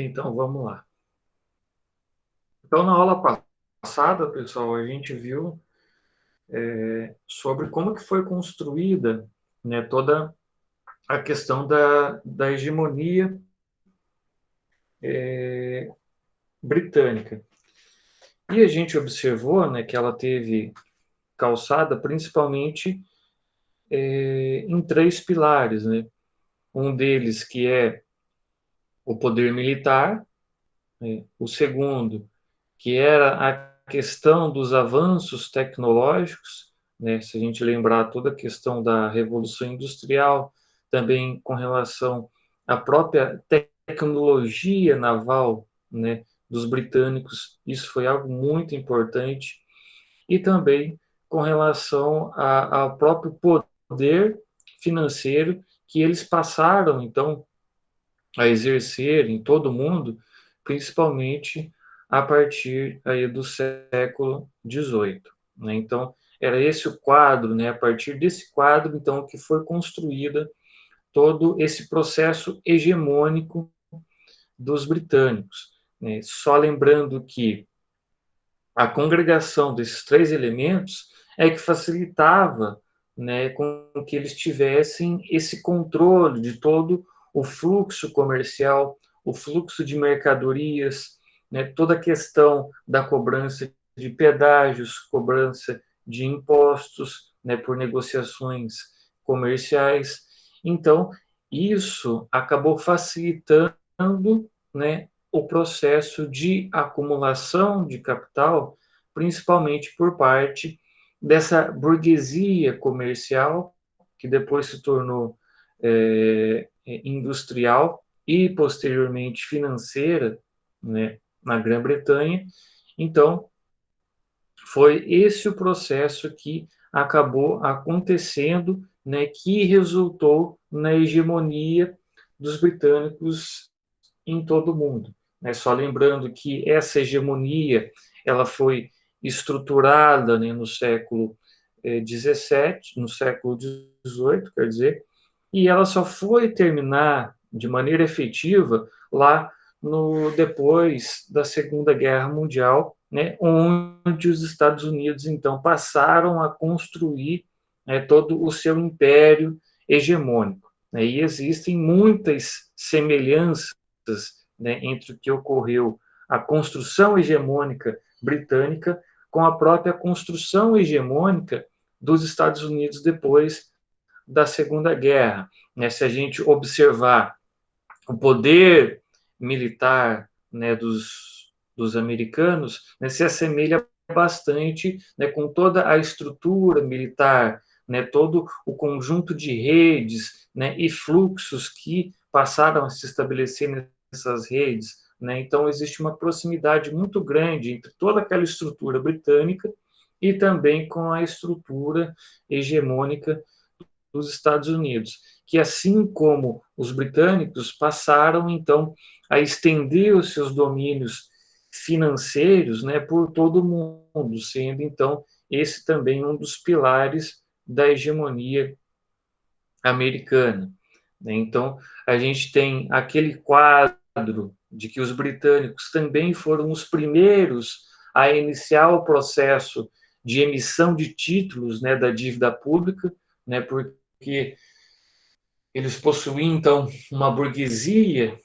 Então, vamos lá. Então, na aula passada, pessoal, a gente viu sobre como que foi construída, né, toda a questão da hegemonia britânica. E a gente observou, né, que ela teve calçada principalmente em três pilares, né? Um deles que é o poder militar, né? O segundo que era a questão dos avanços tecnológicos, né? Se a gente lembrar toda a questão da Revolução Industrial, também com relação à própria tecnologia naval, né, dos britânicos, isso foi algo muito importante, e também com relação ao próprio poder financeiro que eles passaram, então, a exercer em todo o mundo, principalmente a partir aí do século XVIII. Né? Então, era esse o quadro, né? A partir desse quadro, então, que foi construída todo esse processo hegemônico dos britânicos. Né? Só lembrando que a congregação desses três elementos é que facilitava, né, com que eles tivessem esse controle de todo o fluxo comercial, o fluxo de mercadorias, né, toda a questão da cobrança de pedágios, cobrança de impostos, né, por negociações comerciais. Então, isso acabou facilitando, né, o processo de acumulação de capital, principalmente por parte dessa burguesia comercial, que depois se tornou industrial e posteriormente financeira, né, na Grã-Bretanha. Então, foi esse o processo que acabou acontecendo, né, que resultou na hegemonia dos britânicos em todo o mundo. Né? Só lembrando que essa hegemonia ela foi estruturada, né, no século XVII, no século XVIII, quer dizer, e ela só foi terminar de maneira efetiva lá no depois da Segunda Guerra Mundial, né, onde os Estados Unidos então passaram a construir, né, todo o seu império hegemônico. Né, e existem muitas semelhanças, né, entre o que ocorreu a construção hegemônica britânica com a própria construção hegemônica dos Estados Unidos depois da Segunda Guerra. Né? Se a gente observar o poder militar, né, dos americanos, né, se assemelha bastante, né, com toda a estrutura militar, né, todo o conjunto de redes, né, e fluxos que passaram a se estabelecer nessas redes. Né? Então, existe uma proximidade muito grande entre toda aquela estrutura britânica e também com a estrutura hegemônica dos Estados Unidos, que assim como os britânicos passaram então a estender os seus domínios financeiros, né, por todo o mundo, sendo então esse também um dos pilares da hegemonia americana. Né? Então a gente tem aquele quadro de que os britânicos também foram os primeiros a iniciar o processo de emissão de títulos, né, da dívida pública, né, porque eles possuíam, então, uma burguesia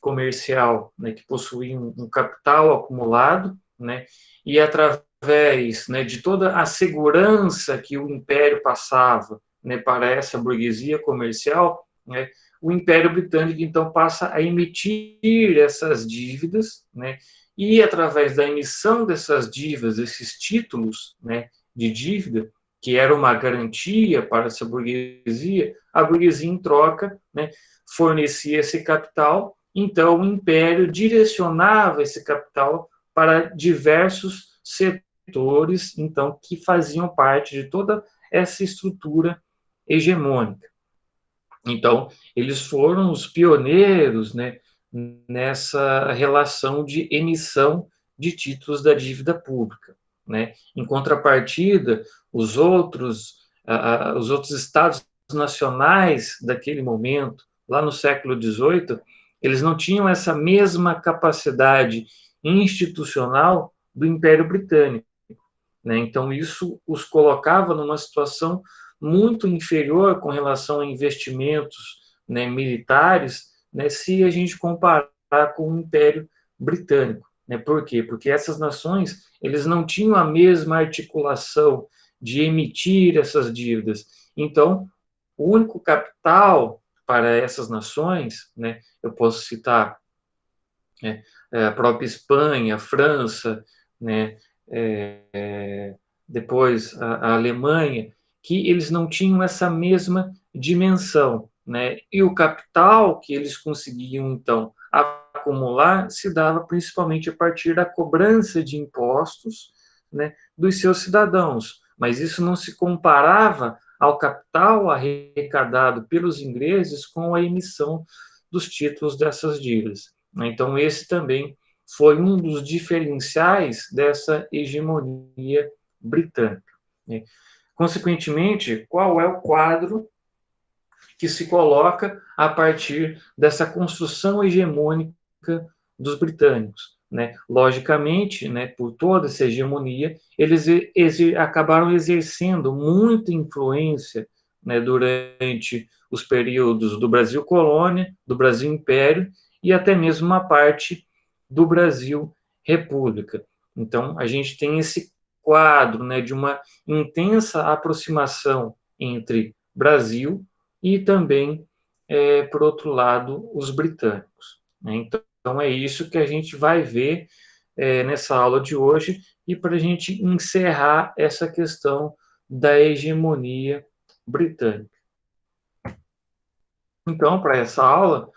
comercial, né, que possuía um capital acumulado, né, e através, né, de toda a segurança que o império passava, né, para essa burguesia comercial, né, o Império Britânico então passa a emitir essas dívidas, né, e através da emissão dessas dívidas, esses títulos, né, de dívida, que era uma garantia para essa burguesia, a burguesia em troca, né, fornecia esse capital, então o império direcionava esse capital para diversos setores, então que faziam parte de toda essa estrutura hegemônica. Então, eles foram os pioneiros, né, nessa relação de emissão de títulos da dívida pública. Né? Em contrapartida, os outros estados nacionais daquele momento, lá no século XVIII, eles não tinham essa mesma capacidade institucional do Império Britânico, né? Então, isso os colocava numa situação muito inferior com relação a investimentos, né, militares, né, se a gente comparar com o Império Britânico. Né? Por quê? Porque essas nações eles não tinham a mesma articulação de emitir essas dívidas. Então, o único capital para essas nações, né, eu posso citar, né, a própria Espanha, a França, né, depois a Alemanha, que eles não tinham essa mesma dimensão, né? E o capital que eles conseguiam então acumular se dava principalmente a partir da cobrança de impostos, né, dos seus cidadãos, mas isso não se comparava ao capital arrecadado pelos ingleses com a emissão dos títulos dessas dívidas. Então, esse também foi um dos diferenciais dessa hegemonia britânica. Consequentemente, qual é o quadro que se coloca a partir dessa construção hegemônica dos britânicos? Logicamente, por toda essa hegemonia, eles acabaram exercendo muita influência, durante os períodos do Brasil colônia, do Brasil império e até mesmo uma parte do Brasil república. Então, a gente tem esse quadro, de uma intensa aproximação entre Brasil e também, por outro lado, os britânicos. Então, é isso que a gente vai ver nessa aula de hoje e para a gente encerrar essa questão da hegemonia britânica. Então, para essa aula,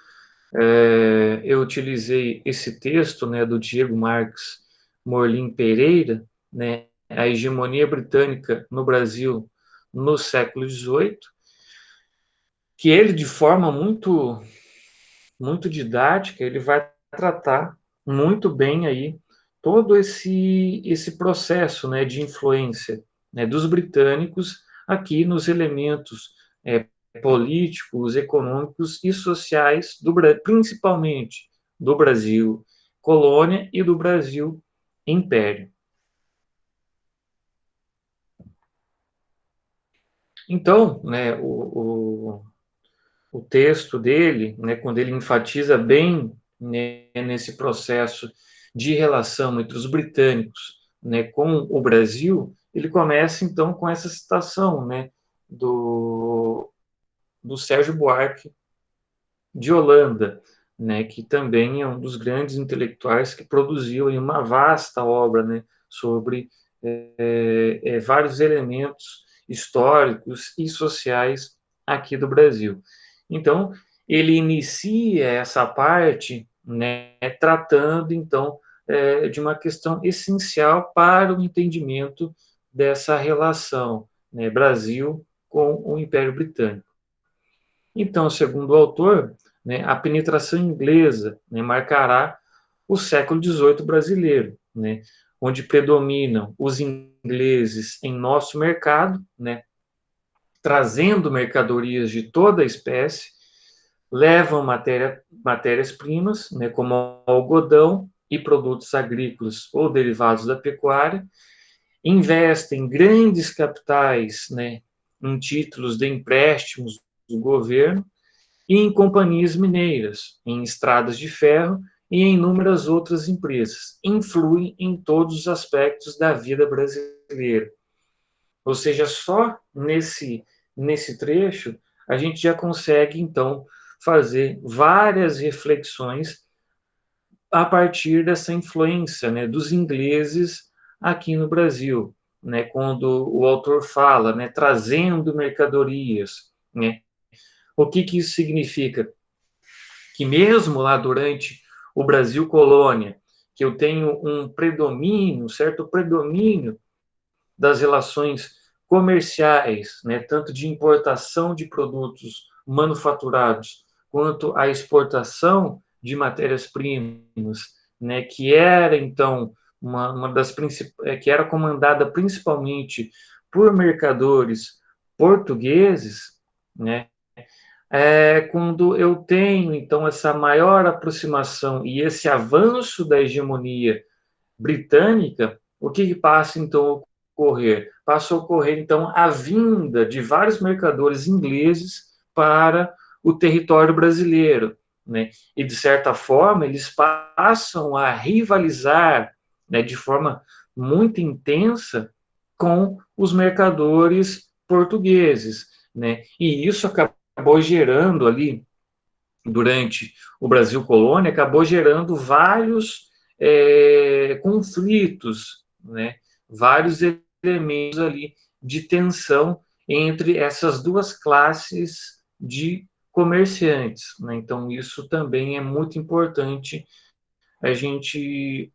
eu utilizei esse texto, do Diego Marques Morlim Pereira, A Hegemonia Britânica no Brasil no século XVIII, que ele, de forma muito didática, ele vai tratar muito bem aí todo esse processo, de influência, dos britânicos aqui nos elementos políticos, econômicos e sociais principalmente do Brasil colônia e do Brasil império. Então, o texto dele, quando ele enfatiza bem, nesse processo de relação entre os britânicos, com o Brasil, ele começa então com essa citação, do Sérgio Buarque de Holanda, que também é um dos grandes intelectuais que produziu uma vasta obra, sobre vários elementos históricos e sociais aqui do Brasil. Então, ele inicia essa parte, tratando, então, de uma questão essencial para o entendimento dessa relação, Brasil com o Império Britânico. Então, segundo o autor, a penetração inglesa, marcará o século XVIII brasileiro, onde predominam os ingleses em nosso mercado, trazendo mercadorias de toda a espécie, levam matérias-primas, como algodão e produtos agrícolas ou derivados da pecuária, investem grandes capitais, em títulos de empréstimos do governo e em companhias mineiras, em estradas de ferro e em inúmeras outras empresas. Influem em todos os aspectos da vida brasileira. Ou seja, só nesse trecho a gente já consegue, então, fazer várias reflexões a partir dessa influência, dos ingleses aqui no Brasil, quando o autor fala, trazendo mercadorias, O que isso significa? Que mesmo lá durante o Brasil colônia, que eu tenho um certo predomínio das relações comerciais, tanto de importação de produtos manufaturados, quanto a exportação de matérias-primas, que era, então, uma das que era comandada principalmente por mercadores portugueses, quando eu tenho, então, essa maior aproximação e esse avanço da hegemonia britânica, o que passa, então, a ocorrer? Passa a ocorrer, então, a vinda de vários mercadores ingleses para o território brasileiro, né? E, de certa forma, eles passam a rivalizar, né, de forma muito intensa com os mercadores portugueses, né? E isso acabou gerando ali, durante o Brasil colônia, acabou gerando vários conflitos, né? Vários elementos ali de tensão entre essas duas classes de comerciantes, né? Então, isso também é muito importante a gente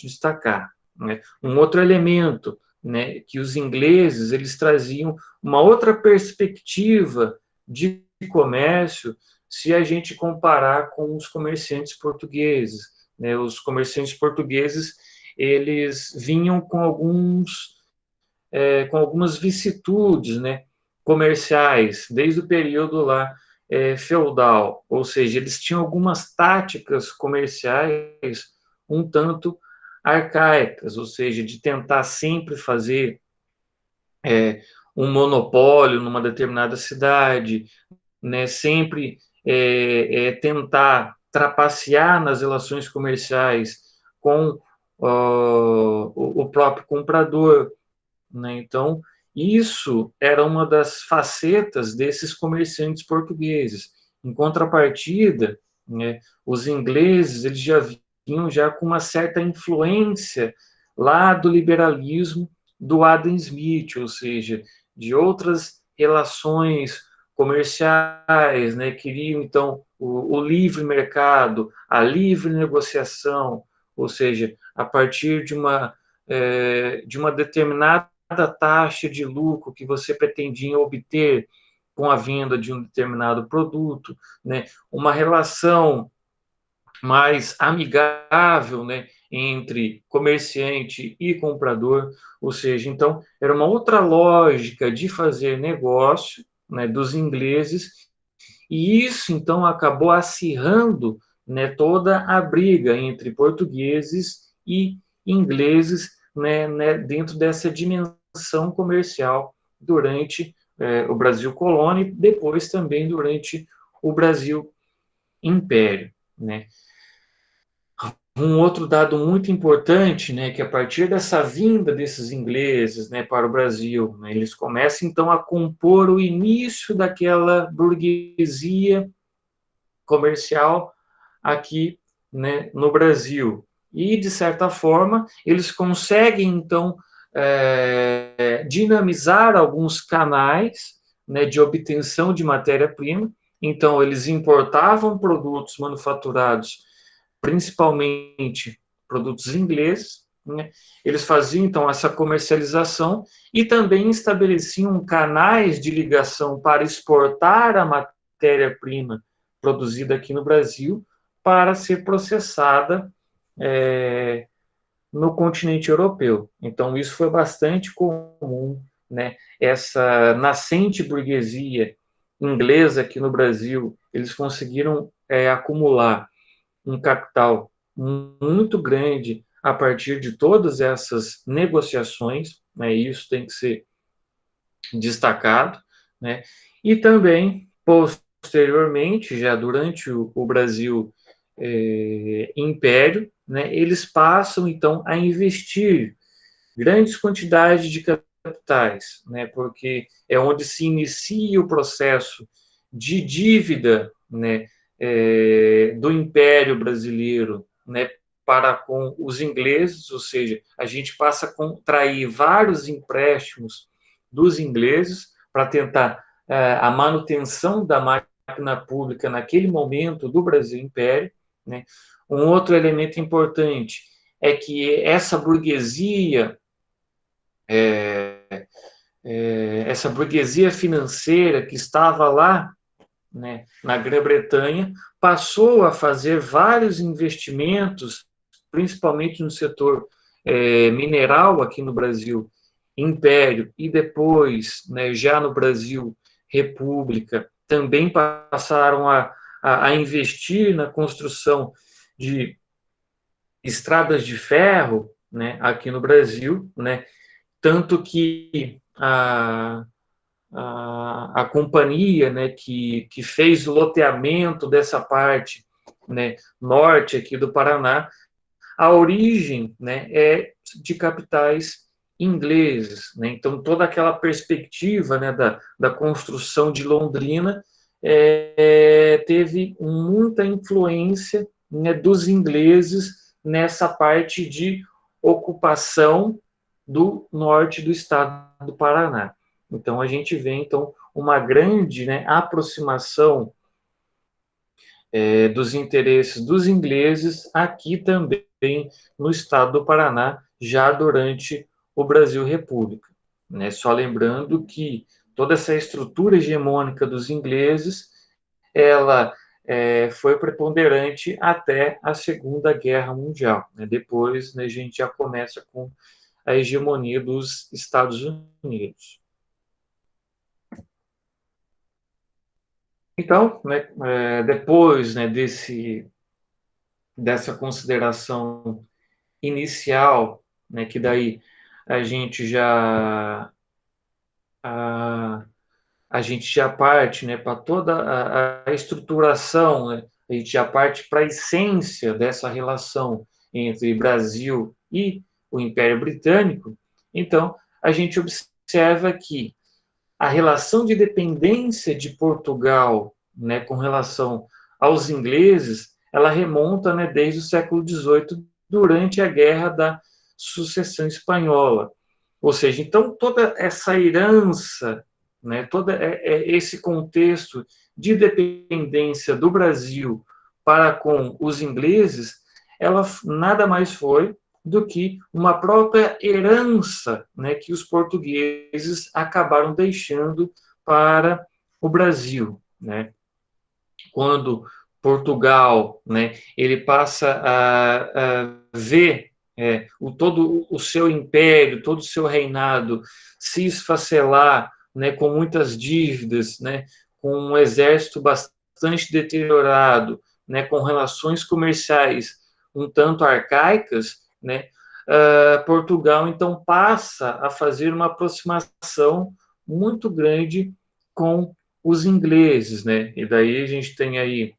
destacar, né? Um outro elemento, né, que os ingleses eles traziam uma outra perspectiva de comércio se a gente comparar com os comerciantes portugueses, né? Os comerciantes portugueses eles vinham com algumas vicissitudes, né, comerciais, desde o período lá feudal, ou seja, eles tinham algumas táticas comerciais um tanto arcaicas, ou seja, de tentar sempre fazer um monopólio numa determinada cidade, né, sempre tentar trapacear nas relações comerciais com o próprio comprador, né? Então, isso era uma das facetas desses comerciantes portugueses. Em contrapartida, né, os ingleses eles já vinham já com uma certa influência lá do liberalismo do Adam Smith, ou seja, de outras relações comerciais, né, queriam então o livre mercado, a livre negociação, ou seja, a partir de uma determinada taxa de lucro que você pretendia obter com a venda de um determinado produto, né? Uma relação mais amigável, né, entre comerciante e comprador, ou seja, então era uma outra lógica de fazer negócio, né, dos ingleses, e isso então acabou acirrando, né, toda a briga entre portugueses e ingleses, né, dentro dessa dimensão comercial durante o Brasil colônia e depois também durante o Brasil império, né? Um outro dado muito importante, né, que a partir dessa vinda desses ingleses, né, para o Brasil, né, eles começam então a compor o início daquela burguesia comercial aqui, né, no Brasil. E, de certa forma, eles conseguem, então, dinamizar alguns canais, né, de obtenção de matéria-prima. Então, eles importavam produtos manufaturados, principalmente produtos ingleses, né? Eles faziam, então, essa comercialização e também estabeleciam canais de ligação para exportar a matéria-prima produzida aqui no Brasil para ser processada no continente europeu. Então, isso foi bastante comum, né? Essa nascente burguesia inglesa aqui no Brasil, eles conseguiram acumular um capital muito grande a partir de todas essas negociações, né? Isso tem que ser destacado, né? E também, posteriormente, já durante o Brasil Império, né, eles passam, então, a investir grandes quantidades de capitais, né, porque é onde se inicia o processo de dívida, né, do Império Brasileiro, né, para com os ingleses, ou seja, a gente passa a contrair vários empréstimos dos ingleses para tentar a manutenção da máquina pública naquele momento do Brasil Império, né? Um outro elemento importante é que essa burguesia financeira que estava lá, né, na Grã-Bretanha, passou a fazer vários investimentos, principalmente no setor mineral aqui no Brasil Império e depois, né, já no Brasil República, também passaram a investir na construção de estradas de ferro, né, aqui no Brasil, né, tanto que a companhia, né, que fez o loteamento dessa parte, né, norte aqui do Paraná, a origem, né, é de capitais ingleses, né? Então toda aquela perspectiva, né, da construção de Londrina teve muita influência, né, dos ingleses nessa parte de ocupação do norte do estado do Paraná. Então a gente vê então uma grande, né, aproximação dos interesses dos ingleses aqui também no estado do Paraná, já durante o Brasil República. Né? Só lembrando que toda essa estrutura hegemônica dos ingleses, ela foi preponderante até a Segunda Guerra Mundial. Né? Depois, né, a gente já começa com a hegemonia dos Estados Unidos. Então, né, depois, né, dessa consideração inicial, né, que daí a gente já a, a gente já parte, né, para toda a estruturação, né, a gente já parte para a essência dessa relação entre Brasil e o Império Britânico. Então, a gente observa que a relação de dependência de Portugal, né, com relação aos ingleses, ela remonta, né, desde o século XVIII, durante a Guerra da Sucessão Espanhola. Ou seja, então toda essa herança, né, todo esse contexto de dependência do Brasil para com os ingleses, ela nada mais foi do que uma própria herança, né, que os portugueses acabaram deixando para o Brasil, né? Quando Portugal, né, ele passa a ver todo o seu império, todo o seu reinado se esfacelar, né, com muitas dívidas, né, com um exército bastante deteriorado, né, com relações comerciais um tanto arcaicas, né, Portugal então passa a fazer uma aproximação muito grande com os ingleses, né? E daí a gente tem aí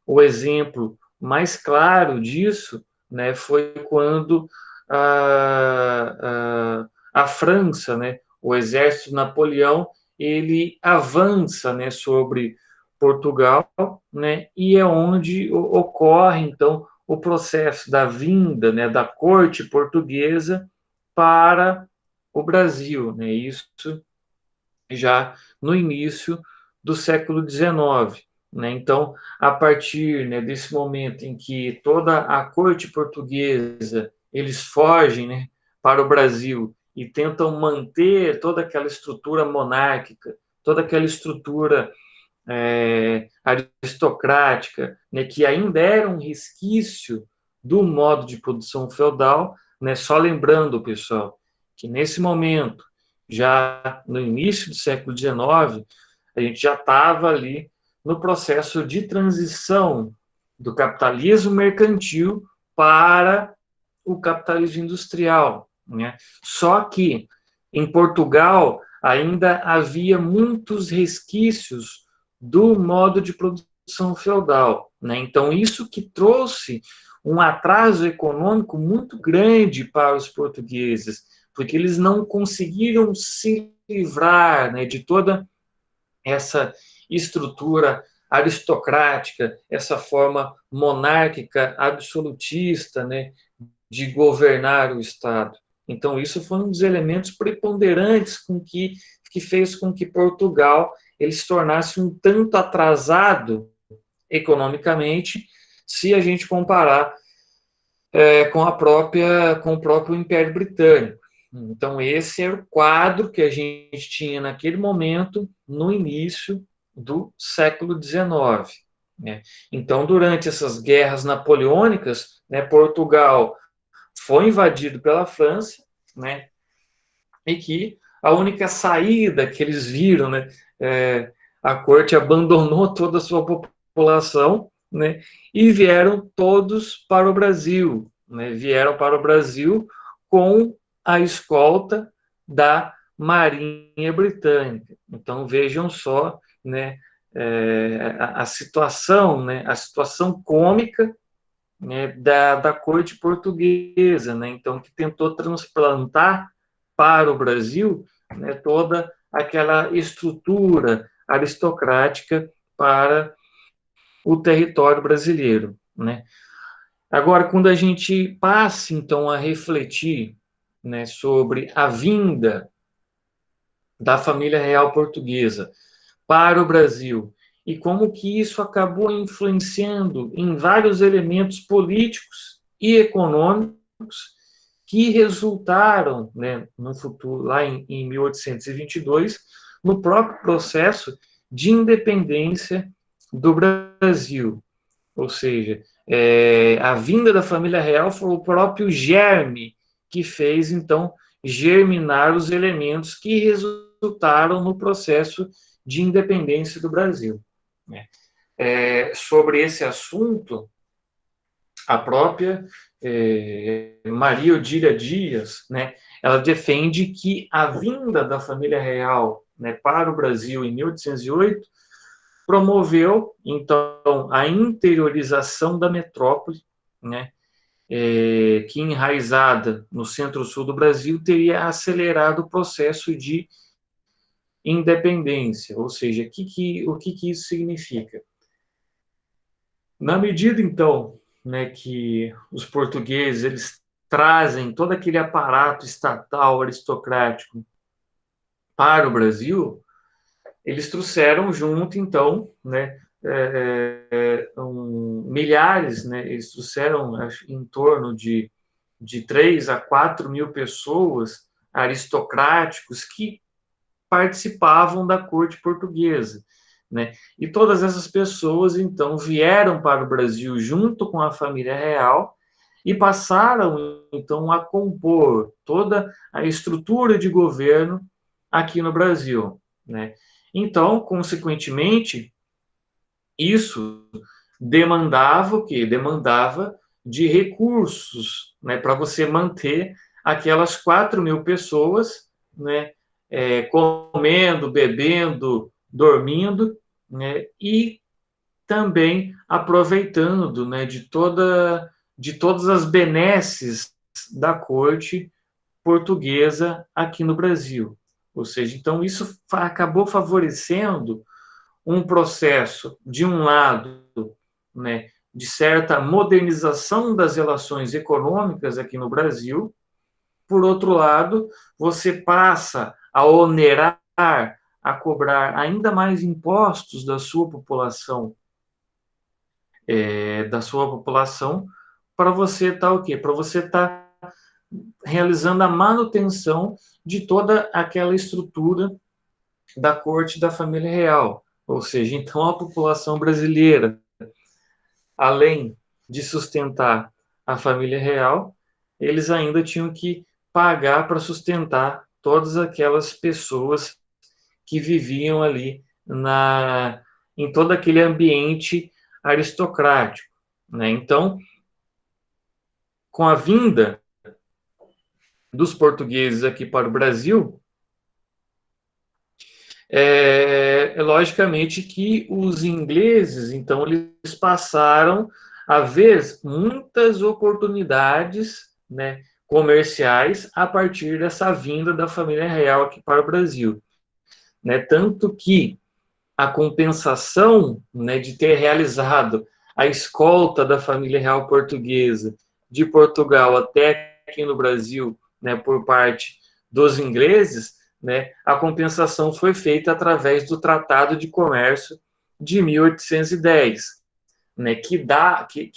o exemplo mais claro disso, né? Foi quando a França, né? O exército de Napoleão, ele avança, né? Sobre Portugal, né? E é onde ocorre então o processo da vinda, né? Da corte portuguesa para o Brasil, né? Isso já no início do século XIX. Né? Então, a partir, né, desse momento em que toda a corte portuguesa eles fogem, né, para o Brasil e tentam manter toda aquela estrutura monárquica, toda aquela estrutura aristocrática, né, que ainda era um resquício do modo de produção feudal, né, só lembrando, pessoal, que nesse momento, já no início do século XIX, a gente já estava ali no processo de transição do capitalismo mercantil para o capitalismo industrial. Né? Só que em Portugal ainda havia muitos resquícios do modo de produção feudal. Né? Então, isso que trouxe um atraso econômico muito grande para os portugueses, porque eles não conseguiram se livrar, né, de toda essa estrutura aristocrática, essa forma monárquica absolutista, né, de governar o Estado. Então, isso foi um dos elementos preponderantes que fez com que Portugal ele se tornasse um tanto atrasado economicamente, se a gente comparar com o próprio Império Britânico. Então, esse era o quadro que a gente tinha naquele momento, no início do século XIX. Né? Então, durante essas guerras napoleônicas, né, Portugal foi invadido pela França, e que a única saída que eles viram, a corte abandonou toda a sua população, né, e vieram todos para o Brasil, né, vieram para o Brasil com a escolta da Marinha Britânica. Então vejam só, né, a situação, né, a situação cômica, né, da corte portuguesa, né, então que tentou transplantar para o Brasil, né, toda aquela estrutura aristocrática para o território brasileiro, né. Agora, quando a gente passa, então, a refletir, né, sobre a vinda da família real portuguesa para o Brasil e como que isso acabou influenciando em vários elementos políticos e econômicos que resultaram, né, no futuro, lá em 1822, no próprio processo de independência do Brasil. Ou seja, a vinda da família real foi o próprio germe que fez, então, germinar os elementos que resultaram no processo de independência do Brasil. Né? Sobre esse assunto, a própria Maria Odília Dias, né, ela defende que a vinda da família real, né, para o Brasil em 1808 promoveu, então, a interiorização da metrópole, né, que enraizada no centro-sul do Brasil teria acelerado o processo de independência, ou seja, o que isso significa? Na medida, então, né, que os portugueses eles trazem todo aquele aparato estatal aristocrático para o Brasil, eles trouxeram junto, então, né, milhares, né, eles trouxeram acho, em torno de 3 a 4 mil pessoas aristocráticos que participavam da corte portuguesa. Né? E todas essas pessoas, então, vieram para o Brasil junto com a família real e passaram, então, a compor toda a estrutura de governo aqui no Brasil. Né? Então, consequentemente, isso demandava o quê? Demandava de recursos, né, para você manter aquelas 4 mil pessoas, né, comendo, bebendo, dormindo, né, e também aproveitando, né, de todas as benesses da corte portuguesa aqui no Brasil. Ou seja, então isso acabou favorecendo um processo, de um lado, né, de certa modernização das relações econômicas aqui no Brasil, por outro lado, você passa a onerar, a cobrar ainda mais impostos da sua população, para você estar o quê? Para você estar realizando a manutenção de toda aquela estrutura da corte da família real. Ou seja, então a população brasileira, além de sustentar a família real, eles ainda tinham que pagar para sustentar todas aquelas pessoas que viviam ali em todo aquele ambiente aristocrático. Né? Então, com a vinda dos portugueses aqui para o Brasil, logicamente que os ingleses, então, eles passaram a ver muitas oportunidades, né, comerciais a partir dessa vinda da família real aqui para o Brasil. Né? Tanto que a compensação, né, de ter realizado a escolta da família real portuguesa de Portugal até aqui no Brasil, né, por parte dos ingleses, né, a compensação foi feita através do Tratado de Comércio de 1810, né, que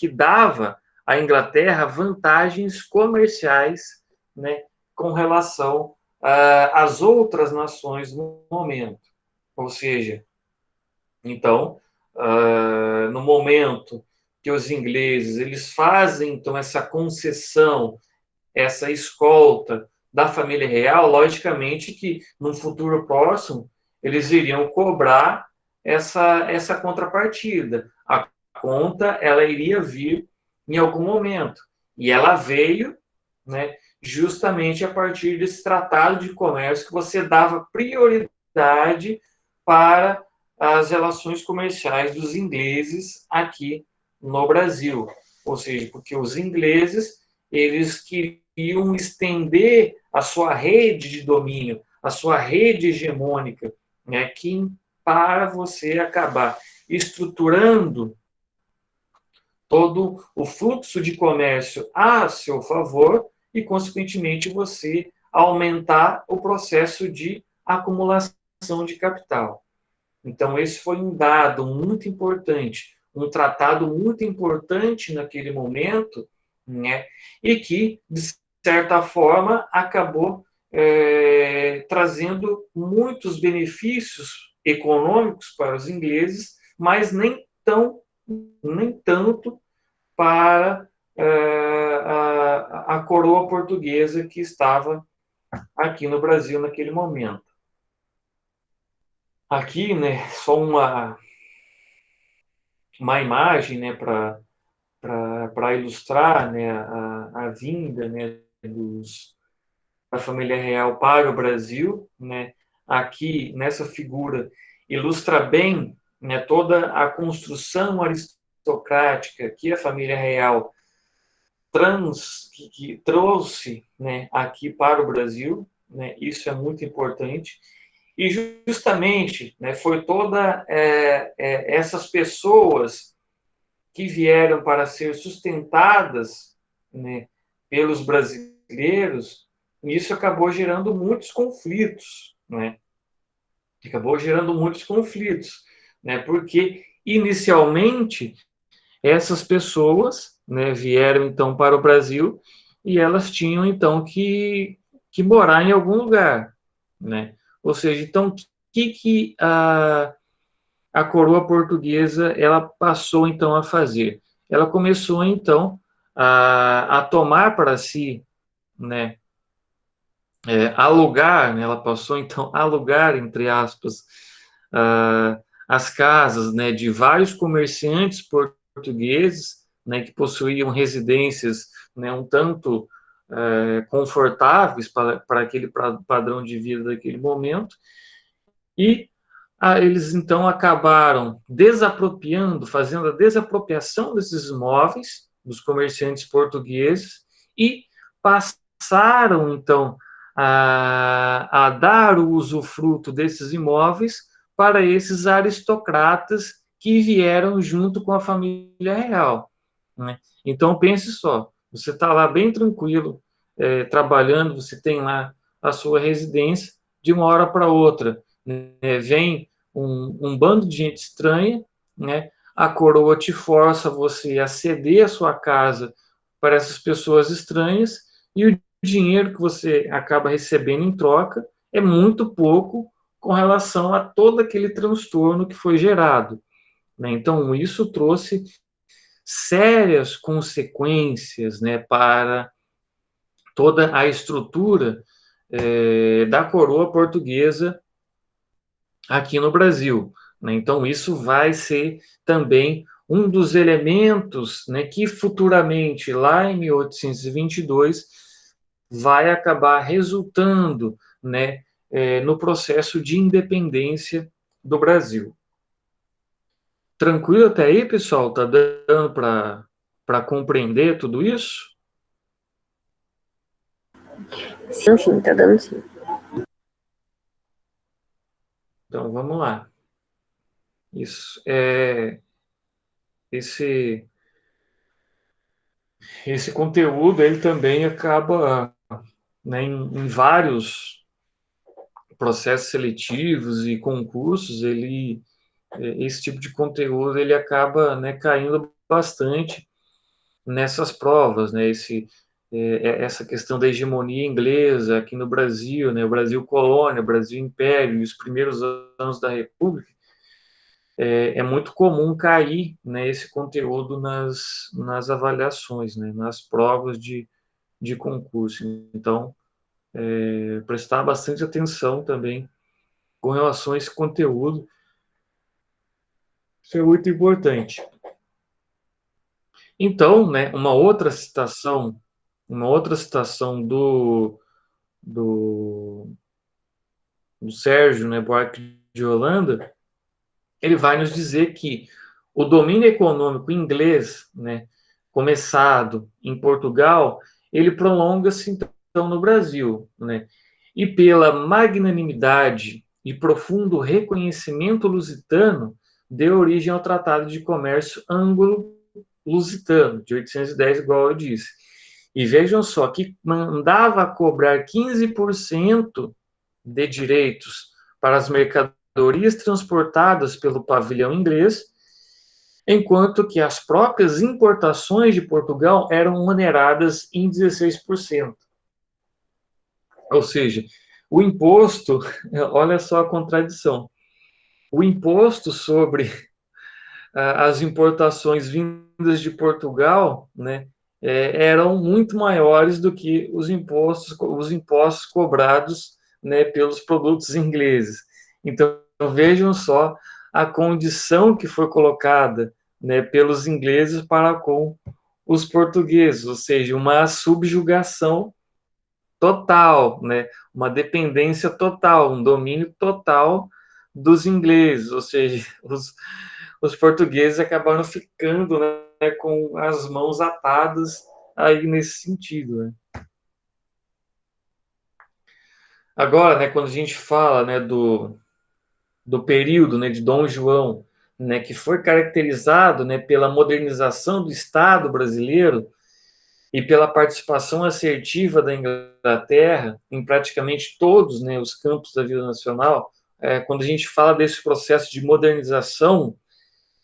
dava à Inglaterra vantagens comerciais, né, com relação às outras nações no momento. Ou seja, então, no momento que os ingleses eles fazem então essa concessão, essa escolta da família real, logicamente que no futuro próximo eles iriam cobrar essa contrapartida. A conta, ela iria vir em algum momento. E ela veio, né, justamente a partir desse tratado de comércio que você dava prioridade para as relações comerciais dos ingleses aqui no Brasil. Ou seja, porque os ingleses, eles queriam estender a sua rede de domínio, a sua rede hegemônica, né, que para você acabar estruturando todo o fluxo de comércio a seu favor e, consequentemente, você aumentar o processo de acumulação de capital. Então, esse foi um dado muito importante, um tratado muito importante naquele momento, né, e que, de certa forma, acabou trazendo muitos benefícios econômicos para os ingleses, mas nem tanto para a coroa portuguesa que estava aqui no Brasil naquele momento. Aqui, né, só uma imagem, né, para ilustrar, né, a vinda, né, da família real para o Brasil, né. Aqui nessa figura ilustra bem, né, toda a construção aristocrática que a família real que trouxe, né, aqui para o Brasil, né. Isso é muito importante. E justamente, né, foi toda essas pessoas que vieram para ser sustentadas, né, pelos brasileiros, e isso acabou gerando muitos conflitos, né? Acabou gerando muitos conflitos, né? Porque inicialmente essas pessoas, né, vieram então para o Brasil e elas tinham então que morar em algum lugar, né? Ou seja, então o que a coroa portuguesa ela passou então a fazer? Ela começou então a tomar para si, né, alugar, né, ela passou então a alugar, entre aspas, as casas, né, de vários comerciantes portugueses, né, que possuíam residências, né, um tanto confortáveis para aquele padrão de vida daquele momento, e eles então acabaram desapropriando, fazendo a desapropriação desses imóveis dos comerciantes portugueses e passaram então a dar o usufruto desses imóveis para esses aristocratas que vieram junto com a família real, né? Então pense só, você está lá bem tranquilo, trabalhando, você tem lá a sua residência, de uma hora para outra, né, vem um bando de gente estranha, né? A coroa te força você a ceder a sua casa para essas pessoas estranhas e o dinheiro que você acaba recebendo em troca é muito pouco com relação a todo aquele transtorno que foi gerado, né? Então, isso trouxe sérias consequências, né, para toda a estrutura da coroa portuguesa aqui no Brasil, né? Então, isso vai ser também um dos elementos, né, que futuramente, lá em 1822, vai acabar resultando, né, no processo de independência do Brasil. Tranquilo até aí, pessoal? Tá dando para compreender tudo isso? Sim, sim, tá dando sim. Então, vamos lá. Isso esse esse conteúdo ele também acaba, né, em vários processos seletivos e concursos, esse tipo de conteúdo ele acaba, né, caindo bastante nessas provas, né? Essa questão da hegemonia inglesa aqui no Brasil, né? O Brasil colônia, o Brasil império, e os primeiros anos da República, é muito comum cair, né, esse conteúdo nas avaliações, né, nas provas de concurso. Então, prestar bastante atenção também com relação a esse conteúdo, Isso é muito importante. Então, né, uma outra citação do, do Sérgio, né, Buarque de Holanda, ele vai nos dizer que o domínio econômico inglês, né, começado em Portugal, ele prolonga-se então no Brasil, né? E pela magnanimidade e profundo reconhecimento lusitano, deu origem ao Tratado de Comércio Anglo-Lusitano, de 810, igual eu disse. E vejam só, que mandava cobrar 15% de direitos para as mercadorias transportadas pelo pavilhão inglês, enquanto que as próprias importações de Portugal eram oneradas em 16%. Ou seja, o imposto, olha só a contradição, o imposto sobre as importações vindas de Portugal, né, eram muito maiores do que os impostos cobrados, né, pelos produtos ingleses. Então, vejam só a condição que foi colocada, né, pelos ingleses para com os portugueses, ou seja, uma subjugação total, né, uma dependência total, um domínio total dos ingleses, ou seja, os portugueses acabaram ficando, né, com as mãos atadas aí nesse sentido. Né? Agora, né, quando a gente fala, né, do período, né, de Dom João, né, que foi caracterizado, né, pela modernização do Estado brasileiro e pela participação assertiva da Inglaterra em praticamente todos, né, os campos da vida nacional, quando a gente fala desse processo de modernização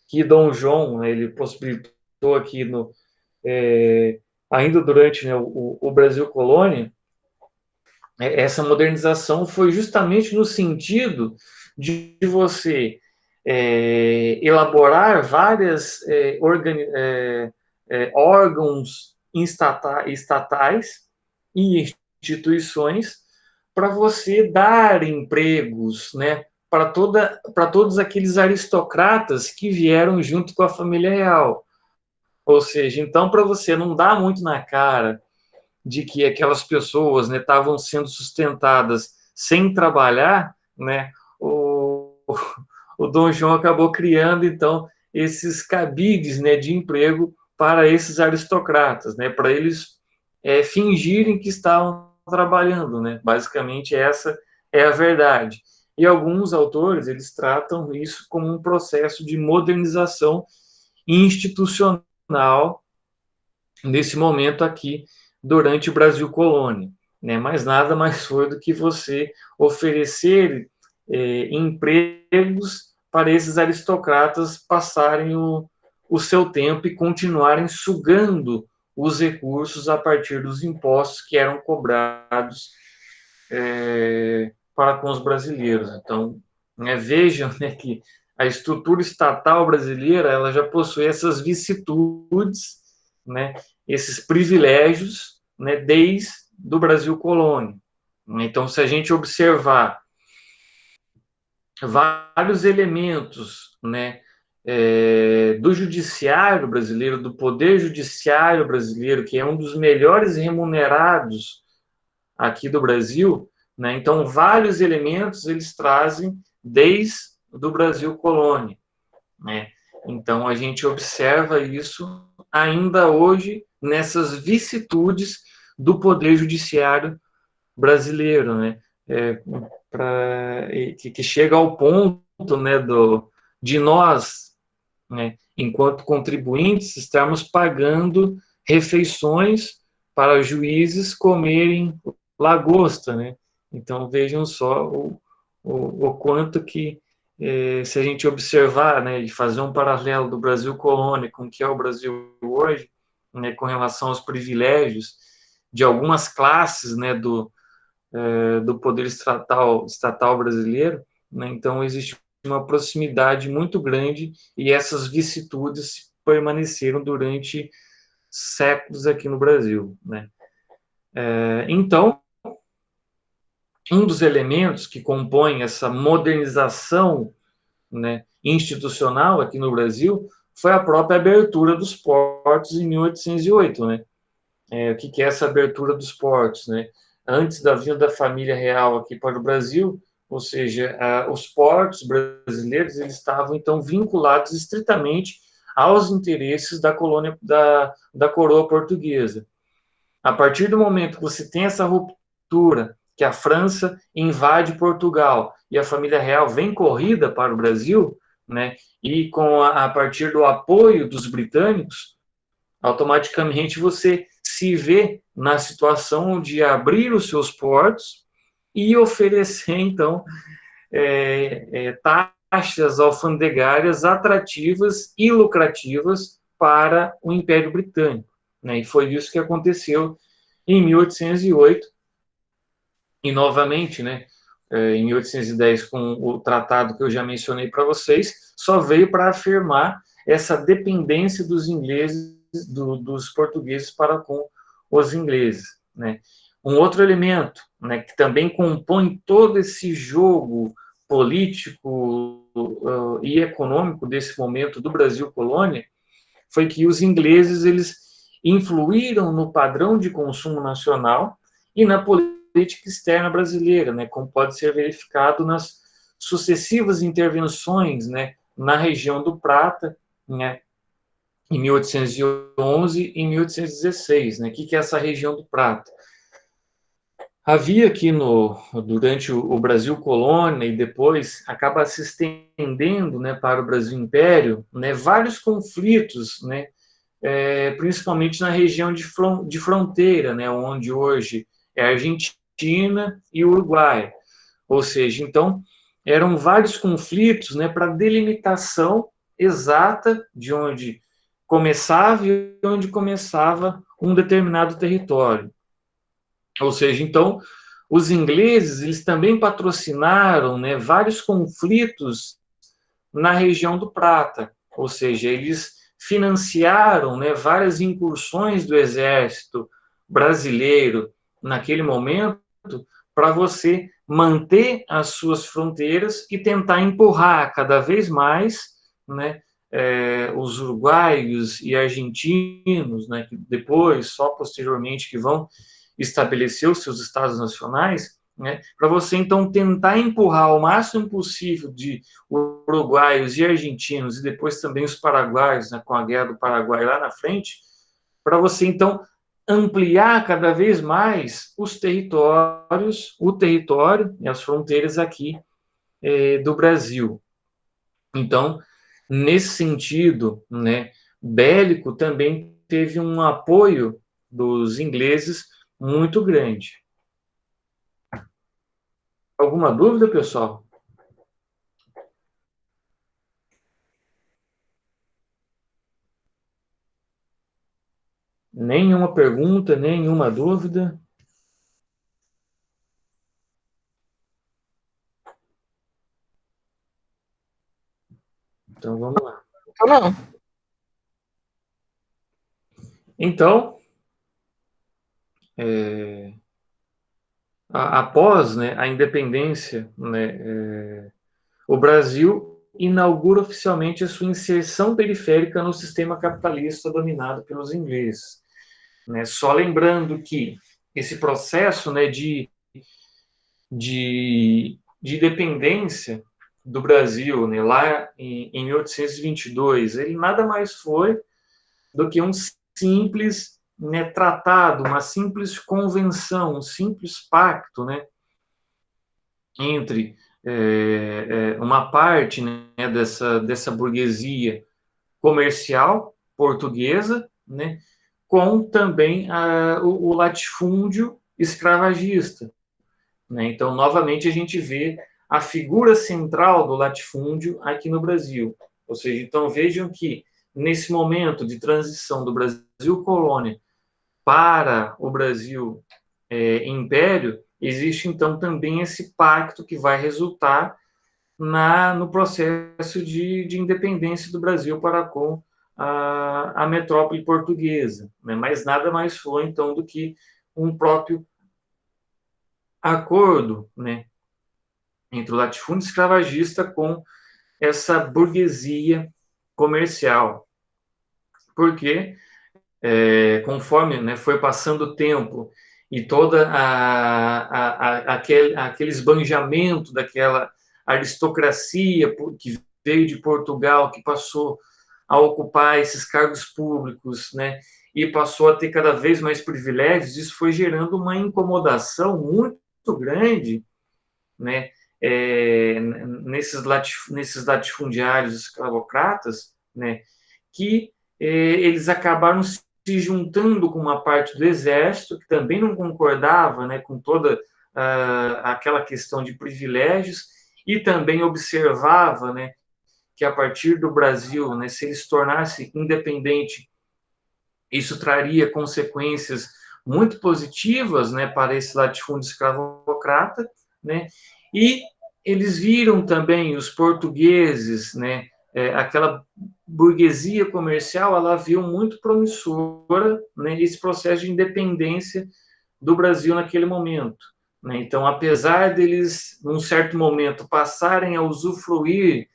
que Dom João, né, ele possibilitou aqui ainda durante, né, o Brasil colônia, essa modernização foi justamente no sentido de você elaborar várias órgãos estatais e instituições para você dar empregos, né, para todos aqueles aristocratas que vieram junto com a família real. Ou seja, então, para você não dar muito na cara de que aquelas pessoas, né, estavam sendo sustentadas sem trabalhar, né, o Dom João acabou criando, então, esses cabides, né, de emprego para esses aristocratas, né, para eles fingirem que estavam trabalhando, né, basicamente essa é a verdade. E alguns autores, eles tratam isso como um processo de modernização institucional nesse momento aqui durante o Brasil colônia, né? Mas nada mais foi do que você oferecer empregos para esses aristocratas passarem o seu tempo e continuarem sugando os recursos a partir dos impostos que eram cobrados para com os brasileiros. Então, né, vejam, né, que a estrutura estatal brasileira ela já possui essas vicissitudes, né, esses privilégios, né, desde do Brasil colônia. Então, se a gente observar vários elementos, né, do judiciário brasileiro, do poder judiciário brasileiro, que é um dos melhores remunerados aqui do Brasil, né? Então, vários elementos eles trazem desde do Brasil colônia, né? Então, a gente observa isso ainda hoje nessas vicissitudes do poder judiciário brasileiro, né? Que chega ao ponto, né, de nós, né, enquanto contribuintes, estarmos pagando refeições para juízes comerem lagosta, né? Então vejam só o quanto que, se a gente observar, né, e fazer um paralelo do Brasil colônia com o que é o Brasil hoje, né, com relação aos privilégios de algumas classes, né, do poder estatal brasileiro, né? Então existe uma proximidade muito grande e essas vicissitudes permaneceram durante séculos aqui no Brasil, né? Então, um dos elementos que compõem essa modernização, né, institucional aqui no Brasil foi a própria abertura dos portos em 1808, né? O que é essa abertura dos portos, né? Antes da vinda da família real aqui para o Brasil, ou seja, os portos brasileiros eles estavam então vinculados estritamente aos interesses da colônia da coroa portuguesa. A partir do momento que você tem essa ruptura, que a França invade Portugal e a família real vem corrida para o Brasil, né? E a partir do apoio dos britânicos, automaticamente você se vê na situação de abrir os seus portos e oferecer, então, taxas alfandegárias atrativas e lucrativas para o Império Britânico. Né? E foi isso que aconteceu em 1808, e novamente, né, em 1810, com o tratado que eu já mencionei para vocês, só veio para afirmar essa dependência dos ingleses, dos portugueses para com os ingleses. Né? Um outro elemento, né, que também compõe todo esse jogo político e econômico desse momento do Brasil colônia, foi que os ingleses eles influíram no padrão de consumo nacional e na política externa brasileira, né, como pode ser verificado nas sucessivas intervenções, né, na região do Prata, né, em 1811 e 1816. Né? O que é essa região do Prata? Havia aqui durante o Brasil colônia e depois acaba se estendendo, né, para o Brasil Império, né, vários conflitos, né, principalmente na região de fronteira, né, onde hoje é a Argentina e o Uruguai. Ou seja, então, eram vários conflitos, né, para delimitação exata de onde começava e onde começava um determinado território. Ou seja, então, os ingleses eles também patrocinaram, né, vários conflitos na região do Prata, ou seja, eles financiaram, né, várias incursões do exército brasileiro naquele momento para você manter as suas fronteiras e tentar empurrar cada vez mais, né, os uruguaios e argentinos, né, que depois, só posteriormente, que vão estabelecer os seus estados nacionais, né, para você então tentar empurrar o máximo possível de uruguaios e argentinos e depois também os paraguaios, né, com a guerra do Paraguai lá na frente, para você então ampliar cada vez mais os territórios, o território e as fronteiras aqui do Brasil. Então, nesse sentido, né, bélico também teve um apoio dos ingleses muito grande. Alguma dúvida, pessoal? Nenhuma pergunta, nenhuma dúvida? Então, vamos lá. Não. Então, após, né, a independência, né, o Brasil inaugura oficialmente a sua inserção periférica no sistema capitalista dominado pelos ingleses. Né? Só lembrando que esse processo, né, de dependência do Brasil, né, lá em 1822, ele nada mais foi do que um simples, né, tratado, uma simples convenção, um simples pacto, né, entre uma parte, né, dessa burguesia comercial portuguesa, né, com também o latifúndio escravagista. Né? Então, novamente, a gente vê a figura central do latifúndio aqui no Brasil. Ou seja, então vejam que nesse momento de transição do Brasil colônia para o Brasil império, existe então também esse pacto que vai resultar no processo de independência do Brasil para com a metrópole portuguesa. Né? Mas nada mais foi então do que um próprio acordo, né, entre o latifúndio escravagista com essa burguesia comercial, porque conforme, né, foi passando o tempo e toda aquele esbanjamento daquela aristocracia que veio de Portugal, que passou a ocupar esses cargos públicos, né, e passou a ter cada vez mais privilégios, isso foi gerando uma incomodação muito grande, né, nesses latifundiários escravocratas, né, que eles acabaram se juntando com uma parte do exército, que também não concordava, né, com toda aquela questão de privilégios, e também observava, né, que a partir do Brasil, né, se ele se tornasse independente, isso traria consequências muito positivas, né, para esse latifúndio escravocrata, né, e eles viram também os portugueses, né, aquela burguesia comercial, ela viu muito promissora, né, esse processo de independência do Brasil naquele momento, né. Então, apesar deles, num certo momento, passarem a usufruir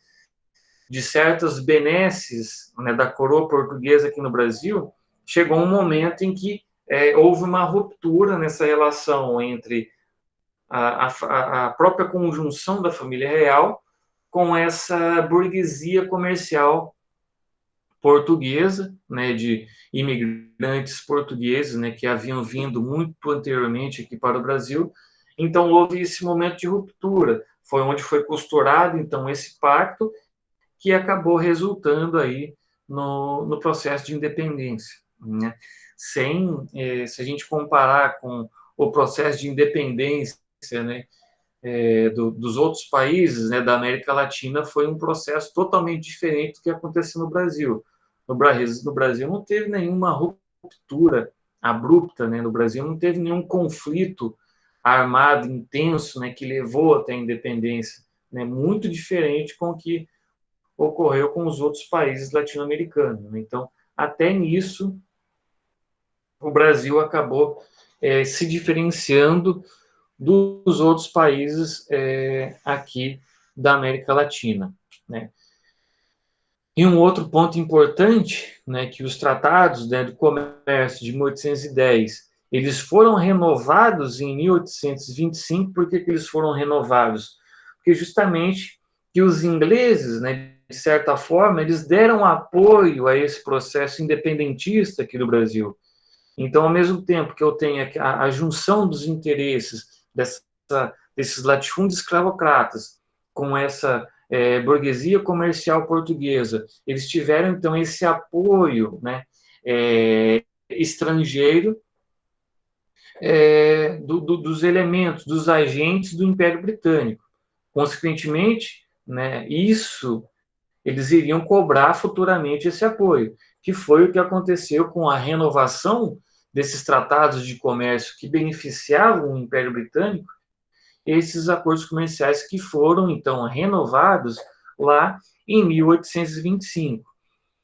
de certas benesses, né, da coroa portuguesa aqui no Brasil, chegou um momento em que houve uma ruptura nessa relação entre a própria conjunção da família real com essa burguesia comercial portuguesa, né, de imigrantes portugueses, né, que haviam vindo muito anteriormente aqui para o Brasil. Então houve esse momento de ruptura, foi onde foi costurado então esse pacto que acabou resultando aí no processo de independência, né? Se a gente comparar com o processo de independência, né, dos outros países, né, da América Latina, foi um processo totalmente diferente do que aconteceu no Brasil. No Brasil não teve nenhuma ruptura abrupta, né? No Brasil não teve nenhum conflito armado intenso, né, que levou até a independência, né? Muito diferente com o que ocorreu com os outros países latino-americanos. Então, até nisso, o Brasil acabou se diferenciando dos outros países aqui da América Latina, né? E um outro ponto importante, né, que os tratados, né, do comércio de 1810, eles foram renovados em 1825. Por que eles foram renovados? Porque justamente que os ingleses, né, de certa forma, eles deram apoio a esse processo independentista aqui do Brasil. Então, ao mesmo tempo que eu tenho a junção dos interesses desses latifúndios escravocratas com essa burguesia comercial portuguesa, eles tiveram, então, esse apoio, né, estrangeiro, dos elementos, dos agentes do Império Britânico. Consequentemente, né, eles iriam cobrar futuramente esse apoio, que foi o que aconteceu com a renovação desses tratados de comércio que beneficiavam o Império Britânico, esses acordos comerciais que foram, então, renovados lá em 1825.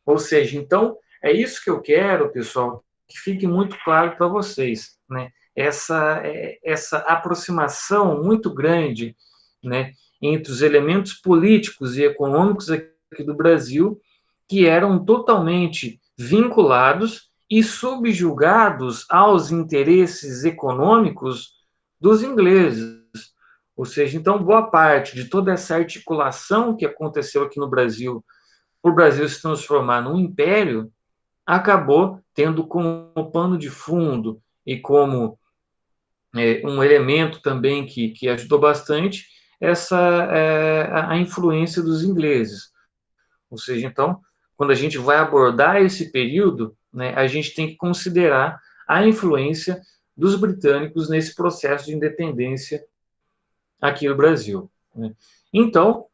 Ou seja, então, é isso que eu quero, pessoal, que fique muito claro para vocês, né? Essa aproximação muito grande, né, entre os elementos políticos e econômicos aqui do Brasil, que eram totalmente vinculados e subjugados aos interesses econômicos dos ingleses. Ou seja, então, boa parte de toda essa articulação que aconteceu aqui no Brasil, por o Brasil se transformar num império, acabou tendo como pano de fundo e como um elemento também que ajudou bastante a influência dos ingleses. Ou seja, então, quando a gente vai abordar esse período, né, a gente tem que considerar a influência dos britânicos nesse processo de independência aqui no Brasil, né? Então,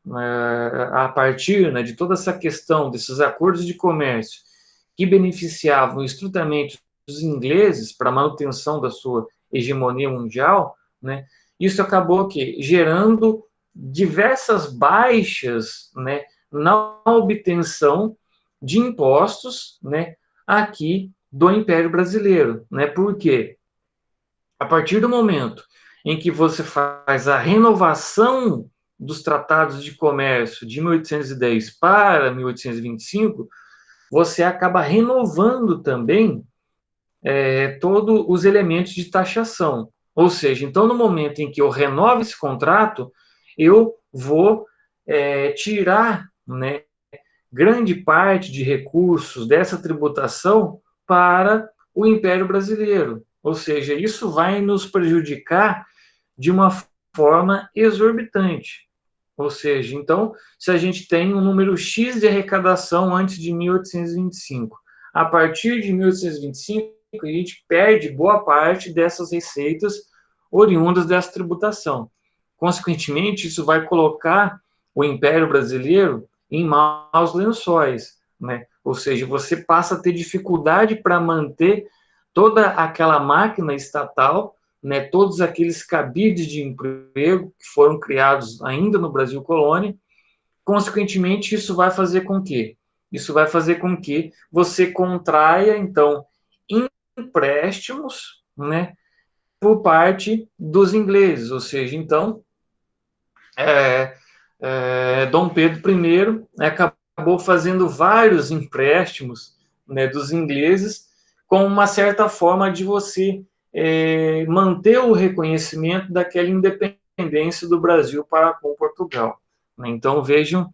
a partir, né, de toda essa questão desses acordos de comércio que beneficiavam estritamente os ingleses para a manutenção da sua hegemonia mundial, né, isso acabou gerando diversas baixas, né, na obtenção de impostos, né, aqui do Império Brasileiro, né? Por quê? A partir do momento em que você faz a renovação dos tratados de comércio de 1810 para 1825, você acaba renovando também todos os elementos de taxação. Ou seja, então, no momento em que eu renovo esse contrato, eu vou tirar, né, grande parte de recursos dessa tributação para o Império Brasileiro. Ou seja, isso vai nos prejudicar de uma forma exorbitante. Ou seja, então, se a gente tem um número X de arrecadação antes de 1825, a partir de 1825, a gente perde boa parte dessas receitas oriundas dessa tributação. Consequentemente, isso vai colocar o Império Brasileiro em maus lençóis, né? Ou seja, você passa a ter dificuldade para manter toda aquela máquina estatal, né, todos aqueles cabides de emprego que foram criados ainda no Brasil colônia. Consequentemente, isso vai fazer com que você contraia, então, empréstimos, né, por parte dos ingleses, ou seja, então, Dom Pedro I, né, acabou fazendo vários empréstimos, né, dos ingleses, com uma certa forma de você manter o reconhecimento daquela independência do Brasil para com Portugal. Então, vejam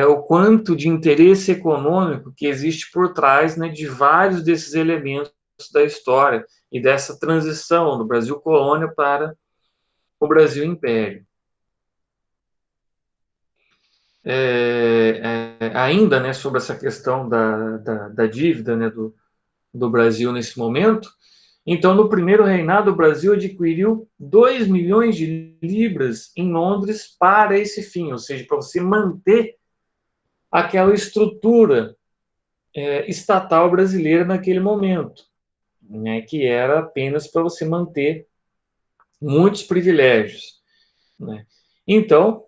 o quanto de interesse econômico que existe por trás, né, de vários desses elementos da história e dessa transição do Brasil colônia para o Brasil império. Ainda, né, sobre essa questão da dívida, né, do Brasil nesse momento. Então, no primeiro reinado, o Brasil adquiriu 2 milhões de libras em Londres para esse fim, ou seja, para você manter aquela estrutura estatal brasileira naquele momento, né, que era apenas para você manter muitos privilégios, né? Então,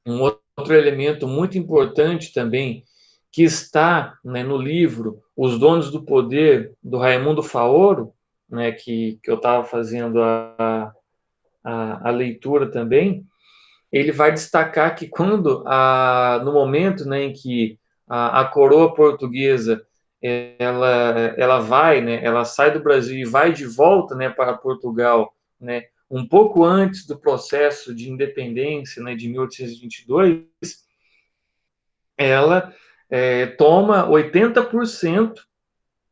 um outro elemento muito importante também, que está, né, no livro Os Donos do Poder, do Raimundo Faoro, né, que eu estava fazendo a leitura também, ele vai destacar que quando, no momento, né, em que a coroa portuguesa ela vai, né, ela sai do Brasil e vai de volta, né, para Portugal, né, um pouco antes do processo de independência, né, de 1822, ela toma 80%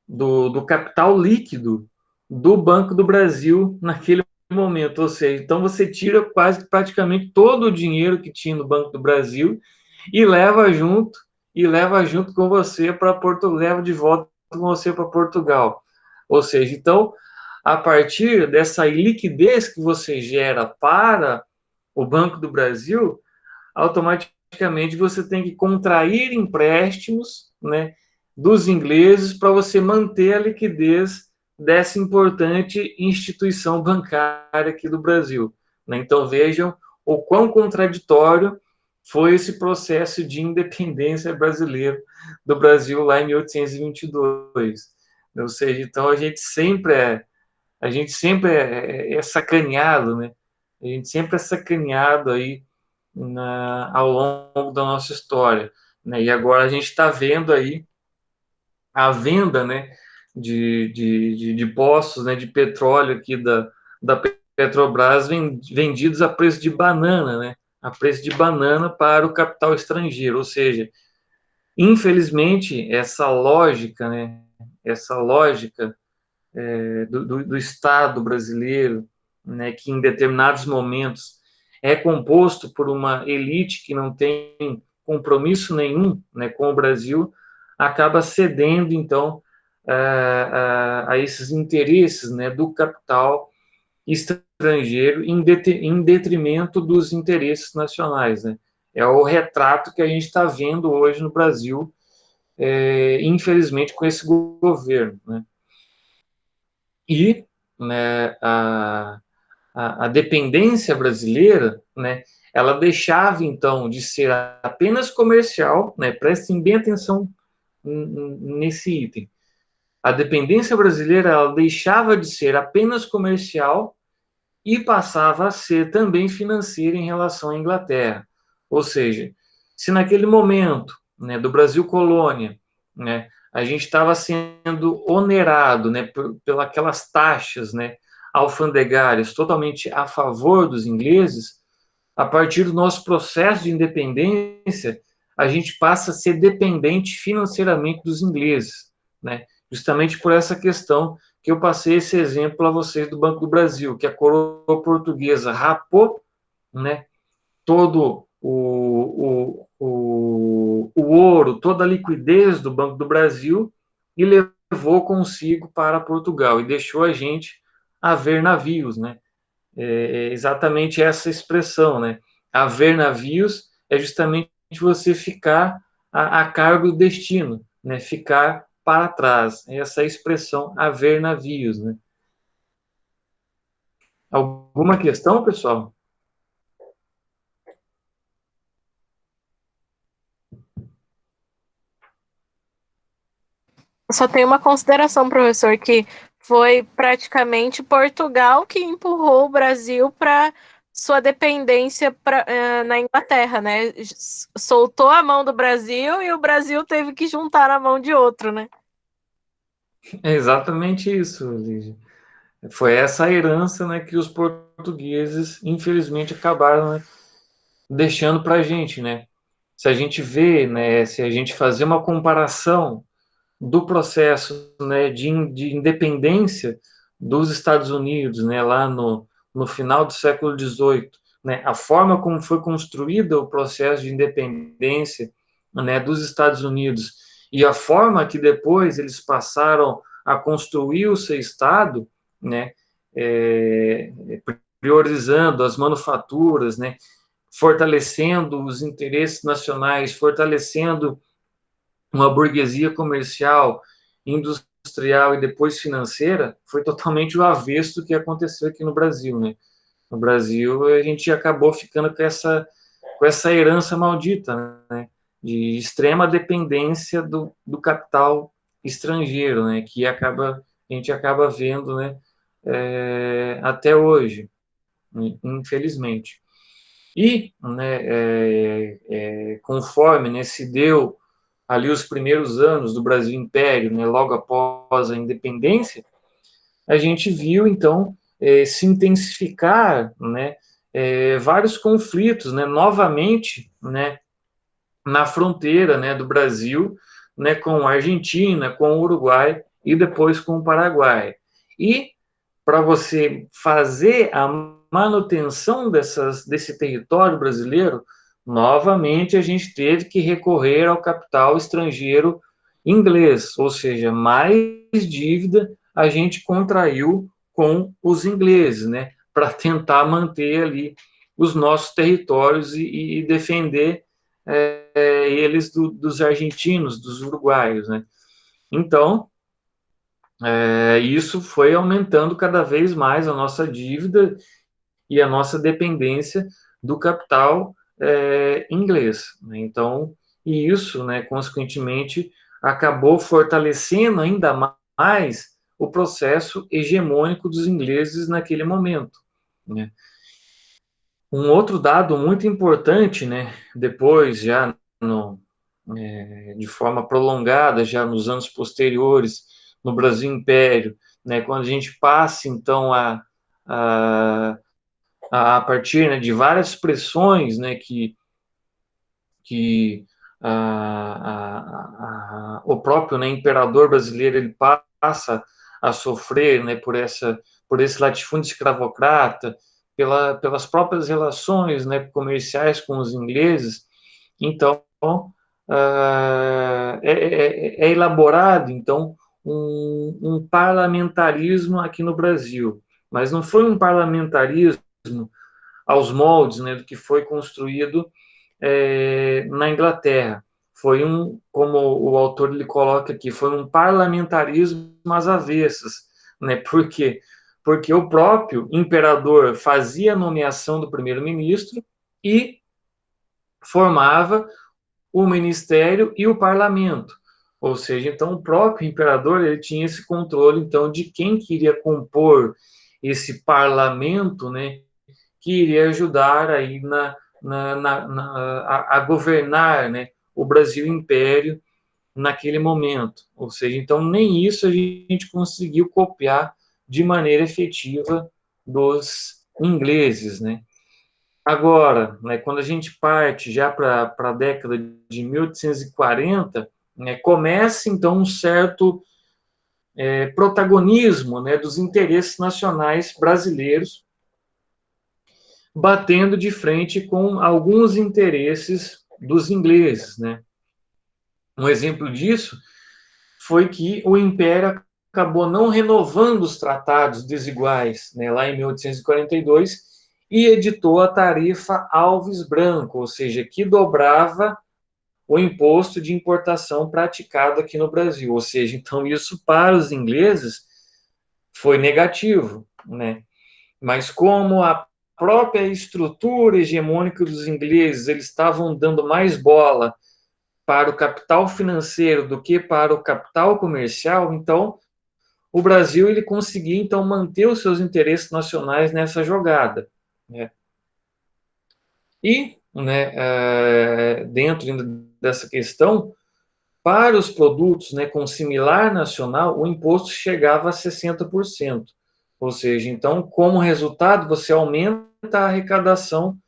do capital líquido do Banco do Brasil naquele momento, ou seja, então você tira quase praticamente todo o dinheiro que tinha no Banco do Brasil e leva junto com você para Portugal, leva de volta com você para Portugal. Ou seja, então, a partir dessa liquidez que você gera para o Banco do Brasil, automaticamente você tem que contrair empréstimos, né, dos ingleses para você manter a liquidez dessa importante instituição bancária aqui do Brasil, né? Então vejam o quão contraditório foi esse processo de independência brasileiro do Brasil lá em 1822. Ou seja, então a gente sempre é sacaneado, né? A gente sempre é sacaneado aí ao longo da nossa história, né? E agora a gente está vendo aí a venda, né, de poços, né, de petróleo aqui da Petrobras vendidos a preço de banana, né? A preço de banana para o capital estrangeiro, ou seja, infelizmente essa lógica, né, essa lógica do Estado brasileiro, né, que em determinados momentos é composto por uma elite que não tem compromisso nenhum, né, com o Brasil, acaba cedendo, então, a esses interesses, né, do capital estrangeiro em detrimento dos interesses nacionais, né? É o retrato que a gente está vendo hoje no Brasil, infelizmente, com esse governo, né? E, né, a dependência brasileira, né, ela deixava, então, de ser apenas comercial, né, prestem bem atenção nesse item. A dependência brasileira ela deixava de ser apenas comercial e passava a ser também financeira em relação à Inglaterra. Ou seja, se naquele momento, né, do Brasil colônia, né, a gente estava sendo onerado, né, pelas aquelas taxas, né, alfandegárias totalmente a favor dos ingleses, a partir do nosso processo de independência, a gente passa a ser dependente financeiramente dos ingleses, né? Justamente por essa questão que eu passei esse exemplo a vocês do Banco do Brasil, que a coroa portuguesa rapou, né, todo o ouro, toda a liquidez do Banco do Brasil e levou consigo para Portugal e deixou a gente a ver navios, né? É exatamente essa expressão, né? Haver navios é justamente você ficar a cargo do destino, né? Ficar para trás. Essa expressão, haver navios, né? Alguma questão, pessoal? Só tem uma consideração, professor, que foi praticamente Portugal que empurrou o Brasil para sua dependência na Inglaterra, né? Soltou a mão do Brasil e o Brasil teve que juntar na mão de outro, né? É exatamente isso, Lígia. Foi essa herança, né, que os portugueses, infelizmente, acabaram, né, deixando para a gente, né? Se a gente vê, né, se a gente fazer uma comparação do processo, né, de independência dos Estados Unidos, né, lá no final do século XVIII, né, a forma como foi construído o processo de independência, né, dos Estados Unidos e a forma que depois eles passaram a construir o seu Estado, né, é, priorizando as manufaturas, né, fortalecendo os interesses nacionais, fortalecendo uma burguesia comercial, industrial e depois financeira, foi totalmente o avesso do que aconteceu aqui no Brasil, né? No Brasil, a gente acabou ficando com essa herança maldita, né? De extrema dependência do capital estrangeiro, né? Que a gente acaba vendo, né? Até hoje, infelizmente. E, né, conforme, né, se deu ali os primeiros anos do Brasil Império, né, logo após a independência, a gente viu, então, se intensificar, né, vários conflitos, né, novamente, né, na fronteira, né, do Brasil, né, com a Argentina, com o Uruguai e depois com o Paraguai. E para você fazer a manutenção desse território brasileiro, novamente a gente teve que recorrer ao capital estrangeiro inglês, ou seja, mais dívida a gente contraiu com os ingleses, né, para tentar manter ali os nossos territórios e defender eles dos argentinos, dos uruguaios, né. Então, isso foi aumentando cada vez mais a nossa dívida e a nossa dependência do capital inglês, né? Então, e isso, né, consequentemente, acabou fortalecendo ainda mais o processo hegemônico dos ingleses naquele momento, né? Um outro dado muito importante, né, depois já no, de forma prolongada, já nos anos posteriores, no Brasil Império, né, quando a gente passa, então, a, a partir, né, de várias pressões, né, que o próprio, né, imperador brasileiro ele passa a sofrer, né, por esse latifúndio escravocrata, pelas próprias relações, né, comerciais com os ingleses. Então, é elaborado, então, um parlamentarismo aqui no Brasil, mas não foi um parlamentarismo aos moldes, né, do que foi construído na Inglaterra. Foi como o autor ele coloca aqui, foi um parlamentarismo às avessas, né? Por quê? Porque o próprio imperador fazia a nomeação do primeiro-ministro e formava o ministério e o parlamento. Ou seja, então o próprio imperador ele tinha esse controle então de quem queria compor esse parlamento, né, que iria ajudar aí a governar, né, o Brasil Império naquele momento. Ou seja, então nem isso a gente conseguiu copiar de maneira efetiva dos ingleses, né? Agora, né, quando a gente parte já para a década de 1840, né, começa então um certo protagonismo, né, dos interesses nacionais brasileiros, batendo de frente com alguns interesses dos ingleses, né? Um exemplo disso foi que o Império acabou não renovando os tratados desiguais, né, lá em 1842, e editou a tarifa Alves Branco, ou seja, que dobrava o imposto de importação praticado aqui no Brasil. Ou seja, então isso para os ingleses foi negativo, né? Mas como a própria estrutura hegemônica dos ingleses, eles estavam dando mais bola para o capital financeiro do que para o capital comercial, então o Brasil ele conseguia então manter os seus interesses nacionais nessa jogada, né? E, né, dentro dessa questão, para os produtos, né, com similar nacional, o imposto chegava a 60%. Ou seja, então, como resultado, você aumenta a arrecadação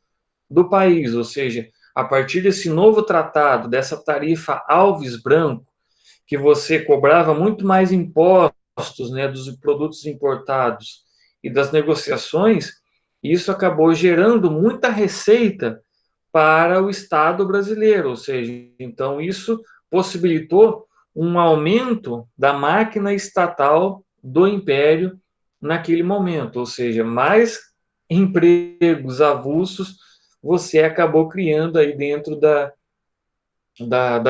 do país, ou seja, a partir desse novo tratado, dessa tarifa Alves Branco, que você cobrava muito mais impostos, né, dos produtos importados e das negociações, isso acabou gerando muita receita para o Estado brasileiro, ou seja, então isso possibilitou um aumento da máquina estatal do Império naquele momento, ou seja, mais empregos avulsos você acabou criando aí dentro da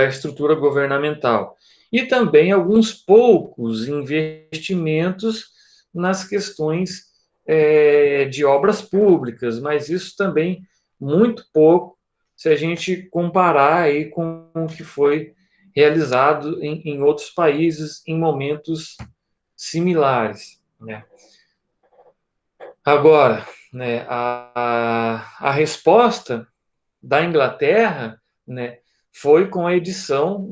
estrutura governamental. E também alguns poucos investimentos nas questões de obras públicas, mas isso também muito pouco se a gente comparar aí com o que foi realizado em outros países em momentos similares, né? Agora, né, a resposta da Inglaterra, né, foi com a edição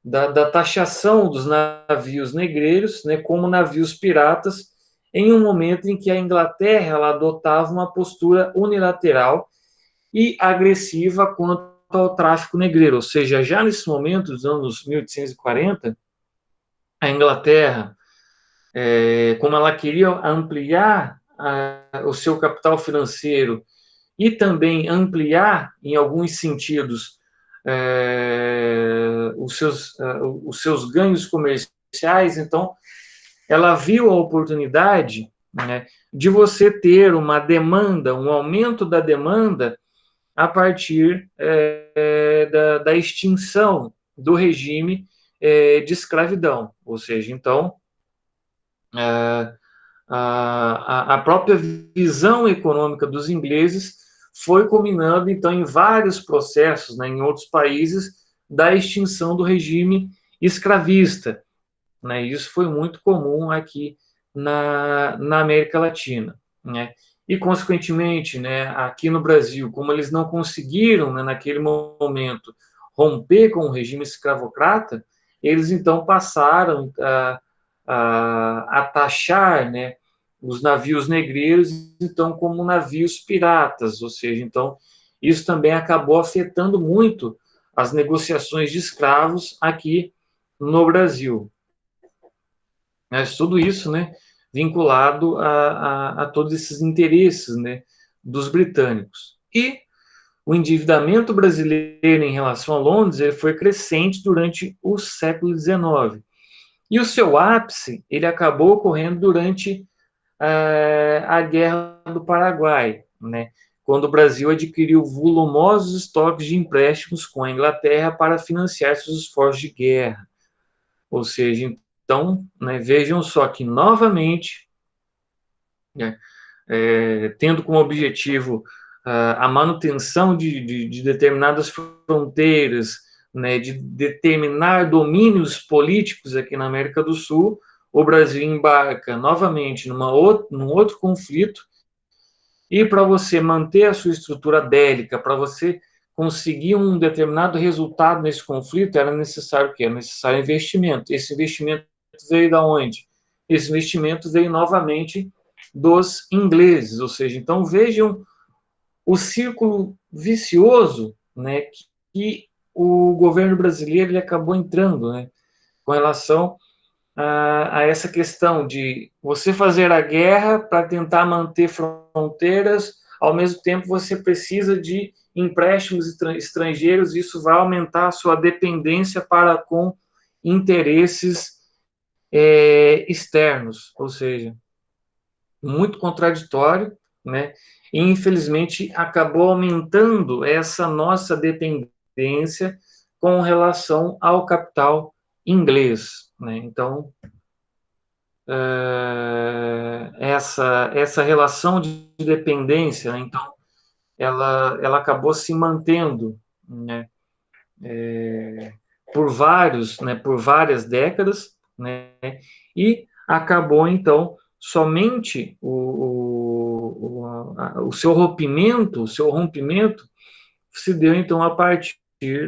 da taxação dos navios negreiros, né, como navios piratas, em um momento em que a Inglaterra ela adotava uma postura unilateral e agressiva quanto ao tráfico negreiro. Ou seja, já nesse momento, dos anos 1840, a Inglaterra, como ela queria ampliar o seu capital financeiro e também ampliar, em alguns sentidos, os seus ganhos comerciais, então ela viu a oportunidade, né, de você ter uma demanda, um aumento da demanda a partir da extinção do regime de escravidão. Ou seja, então, a própria visão econômica dos ingleses foi culminando, então, em vários processos, né, em outros países, da extinção do regime escravista, né? Isso foi muito comum aqui na América Latina, né? E, consequentemente, né, aqui no Brasil, como eles não conseguiram, né, naquele momento, romper com o regime escravocrata, eles, então, passaram a taxar, né, os navios negreiros, então, como navios piratas, ou seja, então, isso também acabou afetando muito as negociações de escravos aqui no Brasil. Mas tudo isso, né, vinculado a todos esses interesses, né, dos britânicos. E o endividamento brasileiro em relação a Londres ele foi crescente durante o século XIX. E o seu ápice ele acabou ocorrendo durante a Guerra do Paraguai, né, quando o Brasil adquiriu volumosos estoques de empréstimos com a Inglaterra para financiar seus esforços de guerra. Ou seja, então, né, vejam só que, novamente, né, tendo como objetivo a manutenção de determinadas fronteiras, né, de determinar domínios políticos aqui na América do Sul, o Brasil embarca novamente num outro conflito, e para você manter a sua estrutura bélica, para você conseguir um determinado resultado nesse conflito, era necessário o quê? Era necessário investimento. Esse investimento veio da onde? Esse investimento veio novamente dos ingleses, ou seja, então vejam o círculo vicioso, né, que o governo brasileiro ele acabou entrando, né, com relação a essa questão de você fazer a guerra para tentar manter fronteiras, ao mesmo tempo você precisa de empréstimos estrangeiros, isso vai aumentar a sua dependência para com interesses externos, ou seja, muito contraditório, né? E infelizmente acabou aumentando essa nossa dependência com relação ao capital inglês, né? Então essa relação de dependência, né? Então ela acabou se mantendo, né? Por várias décadas, né? E acabou então somente o seu rompimento se deu então a partir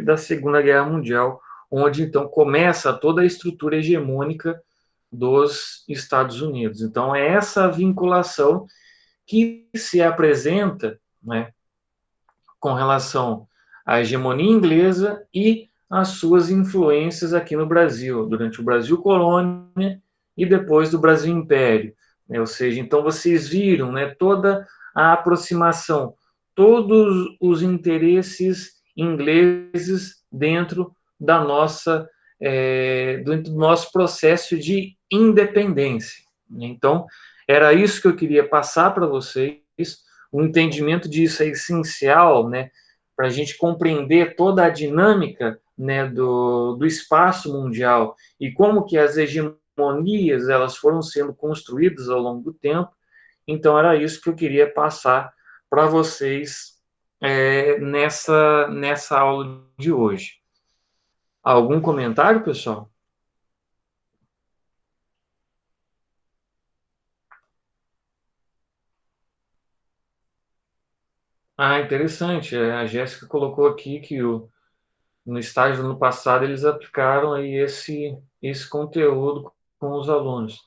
da Segunda Guerra Mundial, onde então começa toda a estrutura hegemônica dos Estados Unidos. Então é essa vinculação que se apresenta, né, com relação à hegemonia inglesa e as suas influências aqui no Brasil, durante o Brasil colônia e depois do Brasil Império. Ou seja, então vocês viram, né, toda a aproximação, todos os interesses ingleses dentro da nossa dentro do nosso processo de independência. Então, era isso que eu queria passar para vocês. O entendimento disso é essencial, né, para a gente compreender toda a dinâmica, né, do espaço mundial e como que as hegemonias elas foram sendo construídas ao longo do tempo. Então era isso que eu queria passar para vocês nessa aula de hoje. Algum comentário, pessoal? Ah, interessante. A Jéssica colocou aqui que no estágio do ano passado eles aplicaram aí esse conteúdo com os alunos.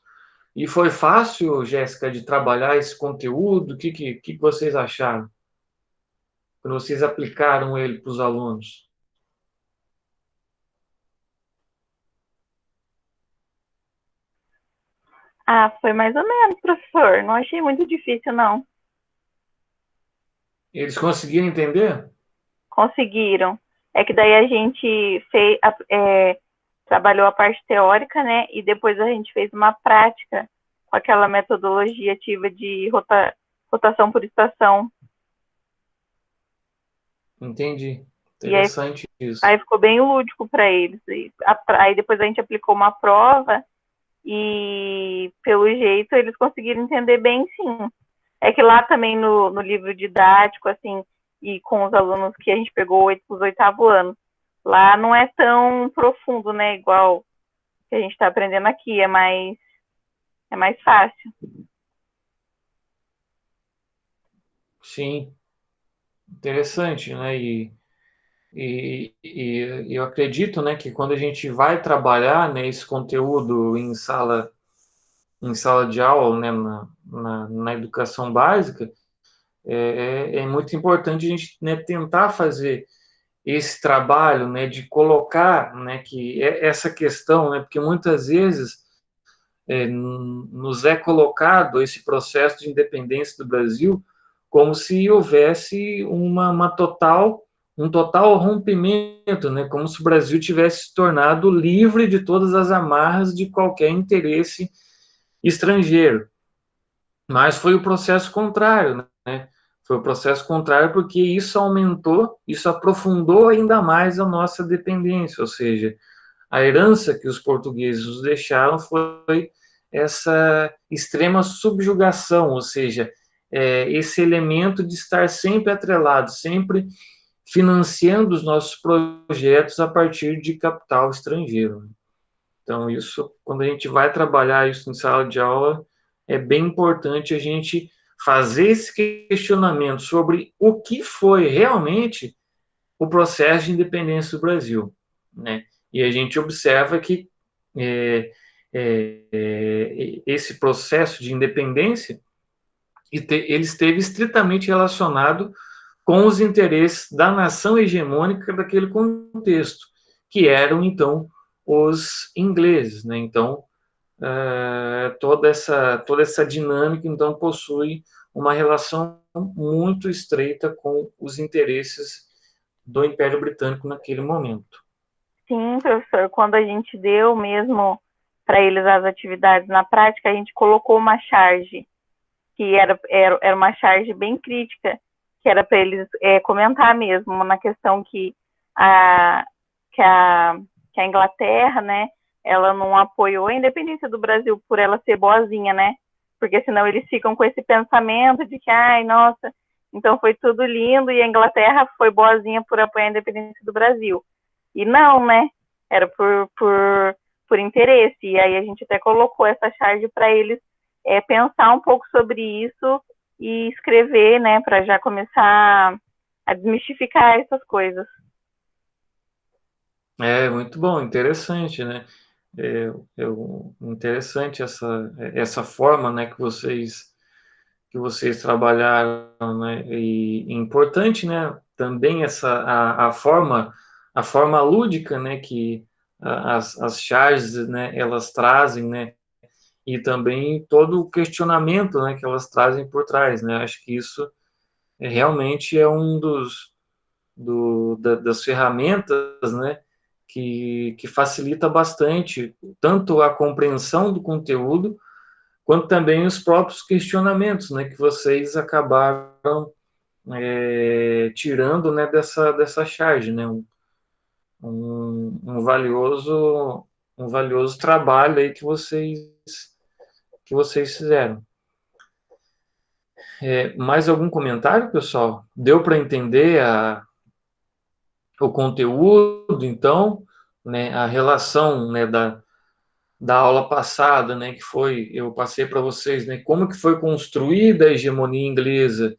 E foi fácil, Jéssica, de trabalhar esse conteúdo? O que vocês acharam? Quando vocês aplicaram ele para os alunos? Ah, foi mais ou menos, professor. Não achei muito difícil, não. Eles conseguiram entender? Conseguiram. É que daí a gente trabalhou a parte teórica, né? E depois a gente fez uma prática com aquela metodologia ativa de rotação por estação. Entendi. Interessante isso. Aí ficou bem lúdico para eles. Aí depois a gente aplicou uma prova e, pelo jeito, eles conseguiram entender bem, sim. É que lá também no livro didático, assim, e com os alunos que a gente pegou os 8º ano, lá não é tão profundo, né, igual que a gente está aprendendo aqui, é mais fácil. Sim, interessante, né? E eu acredito, né, que quando a gente vai trabalhar, né, esse conteúdo em sala de aula, né, na educação básica, é muito importante a gente, né, tentar fazer esse trabalho, né, de colocar, né, que essa questão, né, porque muitas vezes nos é colocado esse processo de independência do Brasil como se houvesse um total rompimento, né, como se o Brasil tivesse se tornado livre de todas as amarras de qualquer interesse estrangeiro. Mas foi o processo contrário, né? Foi o processo contrário porque isso aumentou, isso aprofundou ainda mais a nossa dependência, ou seja, a herança que os portugueses nos deixaram foi essa extrema subjugação, ou seja, esse elemento de estar sempre atrelado, sempre financiando os nossos projetos a partir de capital estrangeiro. Então, isso, quando a gente vai trabalhar isso em sala de aula, é bem importante a gente fazer esse questionamento sobre o que foi realmente o processo de independência do Brasil, né? E a gente observa que esse processo de independência ele esteve estritamente relacionado com os interesses da nação hegemônica daquele contexto, que eram, então, os ingleses, né? Então, toda essa dinâmica, então, possui uma relação muito estreita com os interesses do Império Britânico naquele momento. Sim, professor, quando a gente deu mesmo para eles as atividades na prática, a gente colocou uma charge, que era uma charge bem crítica, que era para eles comentar mesmo na questão que que a Inglaterra, né, ela não apoiou a independência do Brasil por ela ser boazinha, né? Porque senão eles ficam com esse pensamento de que, ai, nossa, então foi tudo lindo e a Inglaterra foi boazinha por apoiar a independência do Brasil. E não, né? Era por interesse. E aí a gente até colocou essa charge para eles pensar um pouco sobre isso e escrever, né, para já começar a desmistificar essas coisas. Muito bom, interessante, né? Interessante essa forma, né, que vocês trabalharam, né? E importante, né, também a forma lúdica, né, que as charges, né, elas trazem, né, e também todo o questionamento, né, que elas trazem por trás, né? Acho que isso realmente é um das ferramentas, né, que facilita bastante tanto a compreensão do conteúdo quanto também os próprios questionamentos, né, que vocês acabaram tirando, né, dessa charge, né, um valioso trabalho aí que vocês fizeram. Mais algum comentário, pessoal? Deu para entender o conteúdo, então, né, a relação, né, da aula passada, né, que foi, eu passei para vocês, né, como que foi construída a hegemonia inglesa,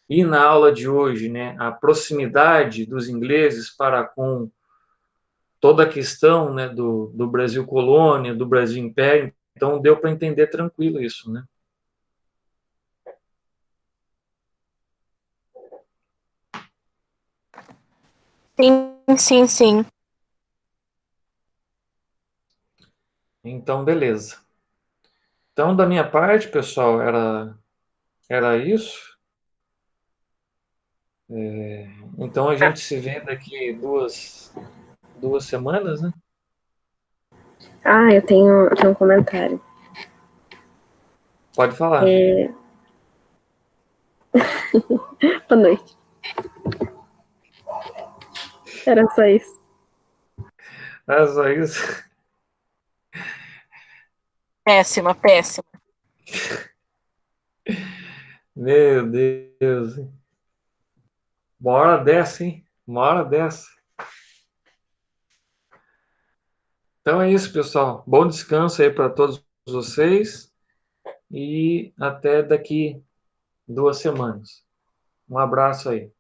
e na aula de hoje, né, a proximidade dos ingleses para com toda a questão, né, do Brasil colônia, do Brasil império, então deu para entender tranquilo isso, né? Sim. Então, beleza. Então, da minha parte, pessoal, era isso. Então, a gente se vê daqui duas semanas, né? Eu tenho um comentário. Pode falar. Boa noite. Era só isso. É só isso. Péssima. Meu Deus. Uma hora dessa, hein? Uma hora dessa. Então é isso, pessoal. Bom descanso aí para todos vocês e até daqui 2 semanas. Um abraço aí.